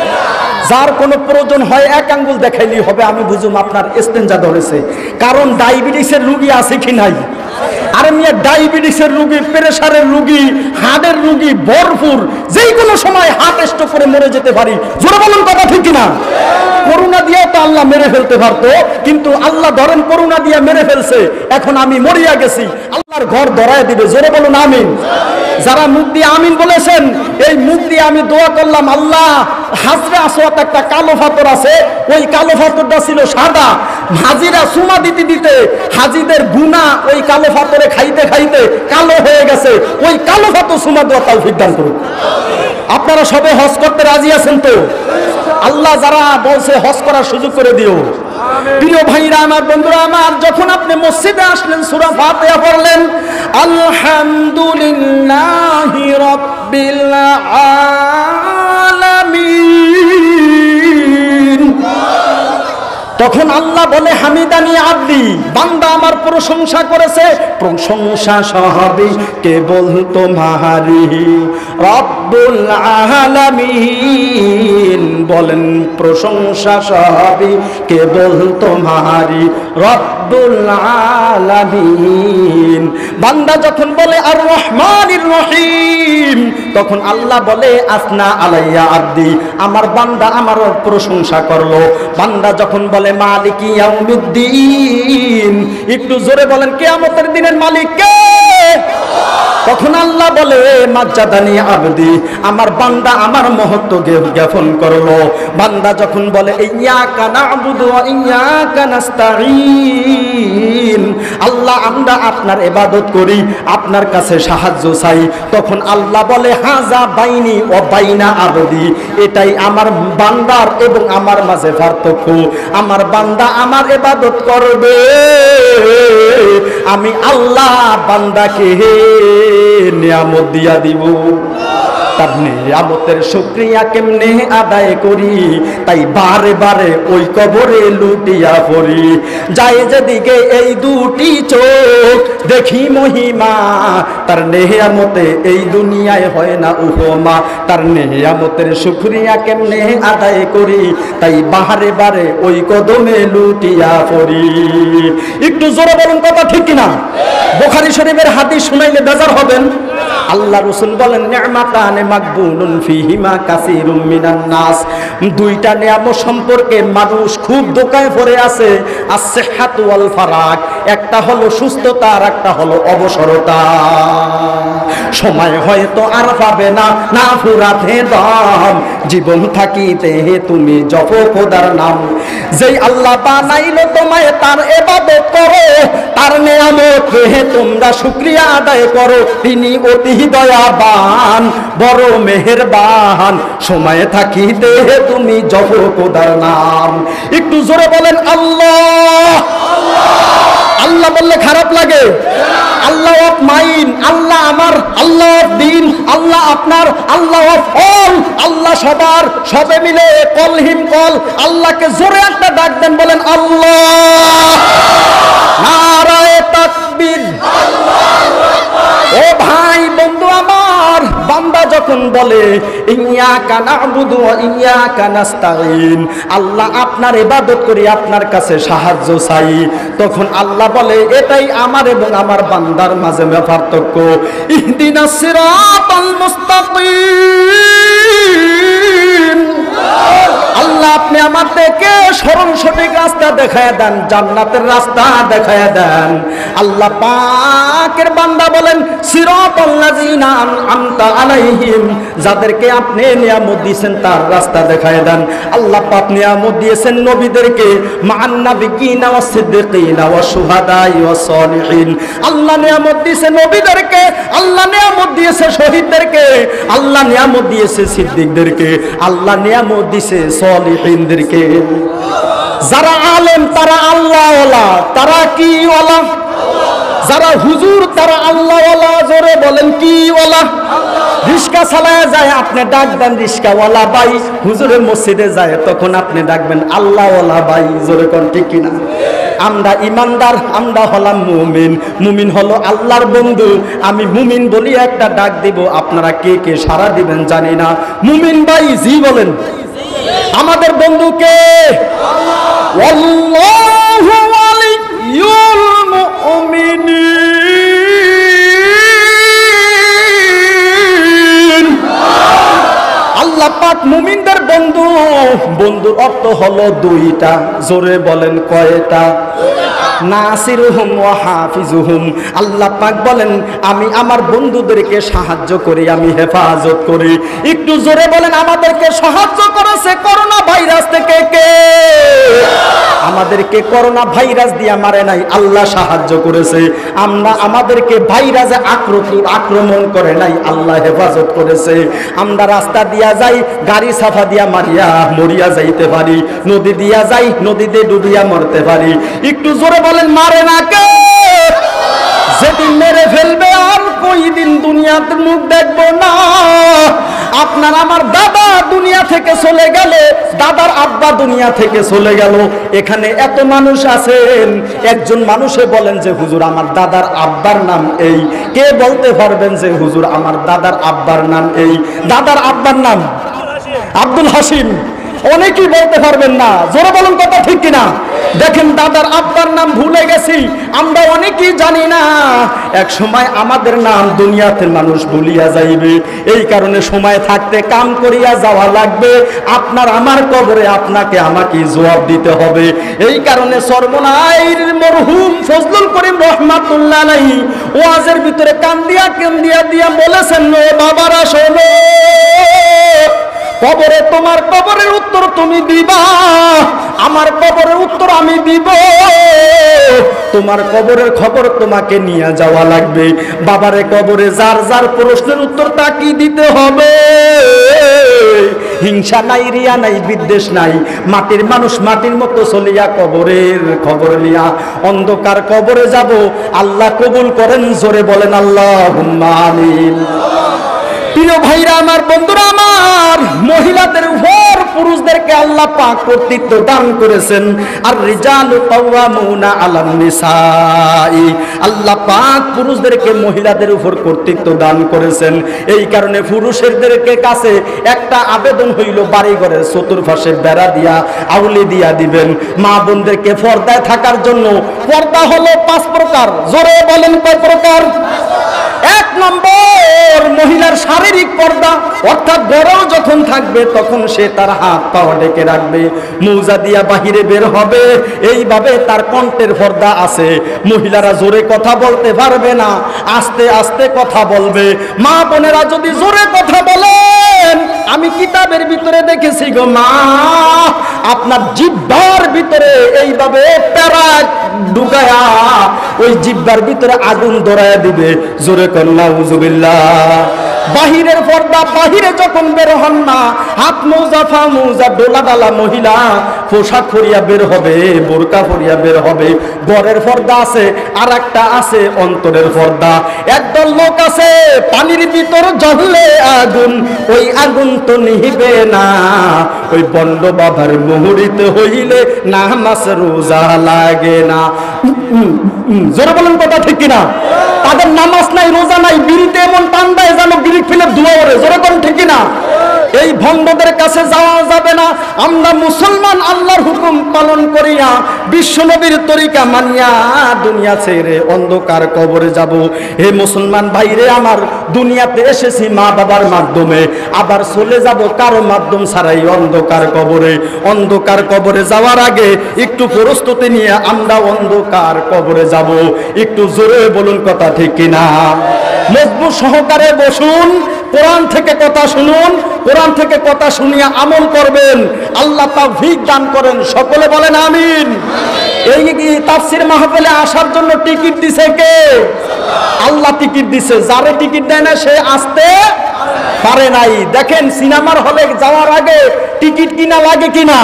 যার কোনো প্রয়োজন হয় 1 আঙ্গুল দেখাইলেই হবে, আমি বুঝুম আপনার ইস্তেঞ্জা ধরেছে। কারণ ডায়াবেটিসের রোগী আছে কি নাই? আরে মিয়া ডায়াবেটিসের রোগী, প্রেসারের রোগী, হার্টের রোগী ভরপুর, যেই কোনো সময় হার্ট স্ট্রোক করে মরে যেতে পারি, জোরে বলুন কথা ঠিক কিনা? করোনা দিয়ে তো আল্লাহ মেরে ফেলতে পারতো, কিন্তু আল্লাহ ধরেন করোনা দিয়ে মেরে ফেলছে, এখন আমি মরিয়া গেছি, আল্লাহর ঘর ধরায় দিবে, জোরে বলুন আমিন। যারা মুখ দিয়ে আমিন বলেছেন, এই মুখ দিয়ে আমি দোয়া করলাম, আল্লাহ হাজরে আসওয়াত একটা কালো পাথর আছে, ওই কালো পাথরটা ছিল সাদা, হাজিরা সুমা দিতে দিতে হাজিদের গুনাহ ওই কালো পাথরে খাইতে খাইতে কালো হয়ে গেছে, ওই কালো পাথর সুমা দেওয়া তৌফিক দান করুন। আপনারা সবে হজ করতে রাজি আছেন তো? আল্লাহ যারা বলছে হজ করার সুযোগ করে দিও। প্রিয় ভাইরা আমার, বন্ধুরা আমার, যখন আপনি মসজিদে আসলেন, সূরা ফাতিহা পড়লেন, আলহামদুলিল্লাহি রাব্বিল আলামিন, তখন আল্লাহ বলে হামিদানি আব্দি, বান্দা আমার প্রশংসা করেছে। প্রশংসা সবই কেবল তোমারই, রব্বি রব্বুল আলামিন। বলেন প্রশংসা সবই কেবল তোমারই রব্বুল আলামিন। বান্দা যখন বলে আর রহমানির রহিম, তখন আল্লাহ বলে আসনা আলাইয়া আব্দি, আমার বান্দা আমার প্রশংসা করলো। বান্দা যখন বলে মালিক ইয়াউমিদ্দিন, একটু জোরে বলেন কিয়ামতের দিনের মালিক কে? তখন আল্লাহ বলে মাজ্জাদানি আবদি, আমার বান্দা আমার মহত্ব জ্ঞাপন করলো। বান্দা যখন বলে ইয়্যাকা না'বুদু ওয়া ইয়্যাকা নাস্তাঈন, আল্লাহ আমরা আপনার ইবাদত করি, আপনার কাছে সাহায্য চাই, তখন আল্লাহ বলে হাযা বাইনি ওয়া বাইনা আবদি, এটাই আমার বান্দার এবং আমার মাঝে পার্থক্য। আমার বান্দা আমার ইবাদত করবে, আমি আল্লাহ বান্দাকে নিয়ামত দিয়া দিব। তার নিয়ামতের শুকরিয়া কেমনে আদায় করি, তাই বারে বারে ওই কবরে লুটিয়া পড়ি। যায় যেদিকে এই দুটি চোখ দেখি মহিমা, তার নিয়ামতে এই দুনিয়ায় হয় না উপমা। তার নিয়ামতের শুকরিয়া কেমনে আদায় করি, তাই বারে বারে ওই কদমে লুটিয়া পড়ি। একটু জোরে বলুন কথা ঠিক কিনা? বুখারী শরীফের হাদিস শুনাইলে বেজার হবেন। আল্লাহ রাসূল বলেন নি'মাতানে মাকবুনুন ফিহিমা কাসীরুম মিনান নাস, দুইটা নিয়ামত সম্পর্কে মানুষ খুব ধোঁকায় পড়ে আছে। as-সিহহাতু ওয়াল ফারাগ, একটা হলো সুস্থতা আর একটা হলো অবসরতা। সময় হয়তো আর পাবে না, না ফুরাতে দাম, জীবন থাকিতে তুমি জপ খোদার নাম। যেই আল্লাহ বানাইলো তোমায় তার ইবাদত করো, তার নিয়ামত পেয়ে তোমরা শুকরিয়া আদায় করো। তিনি অতি দয়াবান, বড় মেহেরবান, সময় থাকিতে তুমি জপ খোদার নাম। একটু জোরে বলেন আল্লাহ। আল্লাহ বললে খারাপ লাগে? আল্লাহ অফ মাইন, আল্লাহ আমার, আল্লাহ অফ দিন, আল্লাহ আপনার, আল্লাহ অফ অল, আল্লাহ সবার, সবে মিলে কল হিম কল। আল্লাহকে জোরে একটা ডাক দেন, বলেন আল্লাহ। নারায়ে তাকবীর। ও ভাই বন্ধু আমার, বান্দা যখন বলে ইয়্যাকা না'বুদু ওয়া ইয়্যাকা নাস্তাঈন, আল্লাহ আপনার ইবাদত করি, আপনার কাছে সাহায্য চাই, তখন আল্লাহ বলে এটাই আমার এবং আমার বান্দার মাঝে পার্থক্য। ইহদিনাস সিরাতাল মুস্তাকিম, আল্লাহ আপনি আমাদেরকে সরল সঠিক রাস্তা দেখায় দেন, জান্নাতের রাস্তা দেখায় দেন। আল্লাহ পাকের বান্দা বলেন সিরাতাল লাযিনা আন'আমতা আলাইহিম, যাদেরকে আপনি নিয়ামত দিয়েছেন তার রাস্তা দেখায় দেন। আল্লাহ পাক নিয়ামত দিয়েছেন নবীদেরকে, মা'আন নাবিয়্যিনা ওয়াস সিদ্দিকিনা ওয়াস শুহাদাই ওয়াস সালিহিন। আল্লাহ নিয়ামত দিয়েছে নবীদেরকে, আল্লাহ নিয়ামত দিয়েছে শহীদদেরকে, আল্লাহ নিয়ামত দিয়েছে সিদ্দিকদেরকে, আল্লাহ নিয়ামত দিয়েছে সালিহিনদেরকে। যারা আলেম তারা আল্লাহওয়ালা, তারা কি ওয়ালা? যারা হুজুর তারা আল্লাহওয়ালা। জোরে বলেন কি ওয়ালা? রিস্কা চালায় যায় আপনি ডাক দেন রিস্কাওয়ালা ভাই, হুজুরের মসজিদে যায় তখন আপনি ডাকবেন আল্লাহওয়ালা ভাই। জোরে কোন ঠিক কিনা? আমরা ইমানদার, আমরা হলাম মুমিন। মুমিন হলো আল্লাহর বন্ধু। আমি মুমিন বলি একটা ডাক দিব, আপনারা কে কে সাড়া দিবেন জানি না। মুমিন ভাই জি বলেন। আমাদের বন্ধুকে আল্লাহু ওয়ালিয়ুল মুমিনিন, আল্লাহ পাক মুমিনদের বন্ধু। বন্ধুর অর্থ হলো দুইটা। জোরে বলেন কয়টা? নাসিরুহুম ওয়া হাফিজুহুম। আল্লাহ পাক বলেন আমি আমার বন্ধুদেরকে সাহায্য করি, আমি হেফাজত করি। একটু জোরে বলেন আমাদেরকে সাহায্য করেছে করোনা ভাইরাস থেকে কে? আমাদেরকে করোনা ভাইরাস দিয়ে মারে নাই, আল্লাহ সাহায্য করেছে। আমরা আমাদেরকে ভাইরাসে আক্রমণ করে নাই, আল্লাহ হেফাজত করেছে। আমরা রাস্তা দিয়া যাই, গাড়ি সাফা দিয়া মারিয়া মরিয়া যাইতে পারি, নদী দিয়া যাই, নদীতে ডুবিয়া মরতে পারি। একটু জোরে বলেন মারে না কে? যেদিন মেরে ফেলবে আর কোই দিন দুনিয়াতে মুখ দেখবো না। আপনার আমার দাদা দুনিয়া থেকে চলে গেল, দাদার আব্বা দুনিয়া থেকে চলে গেল, এখানে এত মানুষ আছেন, একজন মানুষে বলেন যে হুজুর আমার দাদার আব্বার নাম এই, কে বলতে পারবেন যে হুজুর আমার দাদার আব্বার নাম এই? দাদার আব্বার নাম আব্দুল হাসিম। অনেকেই বলতে পারবেন না, জোরে বলুন কথা ঠিক কিনা? দেখেন দাদার আব্বার নাম ভুলে গেছি, আমরা অনেকেই জানি না। এক সময় আমাদের নাম দুনিয়াতে মানুষ ভুলিয়া যাইবে, এই কারণে সময় থাকতে কাম করিয়া যাওয়া লাগবে। আপনার আমার কবরে আপনাকে আমাকে জবাব দিতে হবে। এই কারণে সর্বনাইর মরহুম ফজলুল করিম রহমাতুল্লাহ আলাইহি ওয়াজের ভিতরে কান্দিয়া দিয়া বলেছেন, ও বাবারা শোনো, কবরে তোমার কবরের উত্তর তুমি দিবা, আমার কবরের উত্তর আমি দিব। তোমার কবরের খবর তোমাকে নিয়ে যাওয়া লাগবে। বাবারে কবরে যার যার প্রশ্নের উত্তর তাকে দিতে হবে। হিংসা নাই, রিয়া নাই, বিদ্বেষ নাই, মাটির মানুষ মাটির মতো চলিয়া কবরের খবর নিয়া অন্ধকার কবরে যাব। আল্লাহ কবুল করেন, জোরে বলেন আল্লাহুম্মা আমিন। প্রিয় ভাইরা আমার, বন্ধুরা আমার, মহিলাদের উপর পুরুষদেরকে আল্লাহ পাক কর্তৃত্ব দান করেছেন। আর রিজালু কাওয়ামুনা আলান নিসাই, আল্লাহ পাক পুরুষদেরকে মহিলাদের উপর কর্তৃত্ব দান করেছেন। এই কারণে পুরুষদেরকে কাছে একটা আবেদন হইল, বাড়ি ঘরের চতুর্পাশে বেড়া দিয়া আউলি দিয়া দিবেন। মা বোনদেরকে পর্দায় থাকার জন্য, পর্দা হলো 5 প্রকার, জোরে বলেন কয় প্রকার? 1 নম্বর মহিলার শারীরিক পর্দা, অর্থাৎ বড়ও যখন থাকবে তখন সে তার হাত পা ঢেকে রাখবে, মৌজা দিয়া বাহিরে বের হবে, এইভাবে তার কণ্ঠের পর্দা আছে। মহিলারা জোরে কথা বলতে পারবে না, আস্তে আস্তে কথা বলবে। মা বোনেরা যদি জোরে কথা বলেন, আমি কিতাবের ভিতরে দেখেছি গো মা, আপনার জিহ্বার ভিতরে এইভাবে প্যারা ঢুকায়া ওই জিহ্বার ভিতরে আগুন ধরায়া দিবে। জোরে কন্যা উজুবিল্লাহ। বাহিরের পর্দা, বাহিরে যখন বের হন না, হাত মৌজা ফা মৌজা ডোলা ডালা মহিলা পোশাক পরিয়া বের হবে, বোরকা পরিয়া বের হবে। ঘরের পর্দা আছে, আর একটা আছে অন্তরের পর্দা। একদল লোক আছে পানির ভিতর জ্বললে আগুন, ওই আগুন তো নিহিবে না। ওই বন্ড বাবার মুহুরিতে হইলে নামাজ রোজা লাগে না। জোরে বলেন কথা ঠিক কিনা? তাদের নামাজ নাই, রোজা নাই, বিড়িতে এমন টান দেয় যেন বিড়ি ফেলে ধোঁয়া ওঠে। জোরে বলেন ঠিক কিনা? এই ভণ্ডদের কাছে যাওয়া যাবে না। আমরা মুসলমান আল্লাহর হুকুম পালন করিয়া বিশ্বনবীর তরিকা মানিয়া দুনিয়া ছেড়ে অন্ধকার কবরে যাব। হে মুসলমান ভাইরে আমার, দুনিয়াতে এসেছি মা বাবার মাধ্যমে, আবার চলে যাব কারো মাধ্যম ছাড়াই অন্ধকার কবরে। অন্ধকার কবরে যাওয়ার আগে একটু প্রস্তুতি নিয়ে আমরা অন্ধকার কবরে যাব। একটু জোরে বলুন কথা ঠিক কিনা? মজবুত সহকারে বসুন, কোরআন থেকে কথা শুনুন, কোরআন থেকে কথা শুনিয়া আমল করবেন। আল্লাহ তাওফিক দান করেন, সকলে বলেন আমিন। এই তাফসীর মাহফিলে আসার জন্য টিকিট দিছে কে? আল্লাহ টিকিট দিছে। যারে টিকিট দেয় না সে আসতে পারে নাই। দেখেন সিনেমার হলে যাওয়ার আগে টিকিট কিনা লাগে কিনা?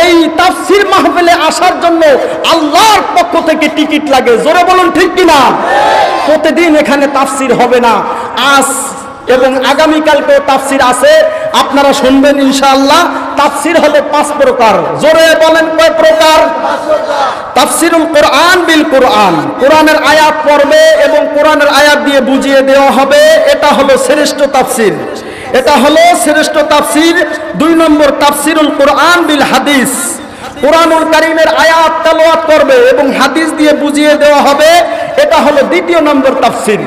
এই তাফসীর মাহফিলে আসার জন্য আল্লাহর পক্ষ থেকে টিকিট লাগে। জোরে বলুন ঠিক কিনা? প্রতিদিন এখানে তাফসীর হবে না, আজ এবং আগামীকালকেও তাফসীর আছে, আপনারা শুনবেন ইনশাআল্লাহ। তাফসীর হলো 5 প্রকার। জোরে বলেন কয় প্রকার? তাফসীরুল কোরআন বিল কোরআন, কোরআনের আয়াত পড়বে এবং কোরআনের আয়াত দিয়ে বুঝিয়ে দেওয়া হবে। এটা হলো শ্রেষ্ঠ তাফসীর, এটা হলো শ্রেষ্ঠ তাফসীর। 2 নম্বর তাফসীরুল কোরআন বিল হাদিস, কোরআনুল কারীমের আয়াত তেলাওয়াত করবে এবং হাদিস দিয়ে বুঝিয়ে দেওয়া হবে। এটা হলো 2য় নম্বর তাফসীর।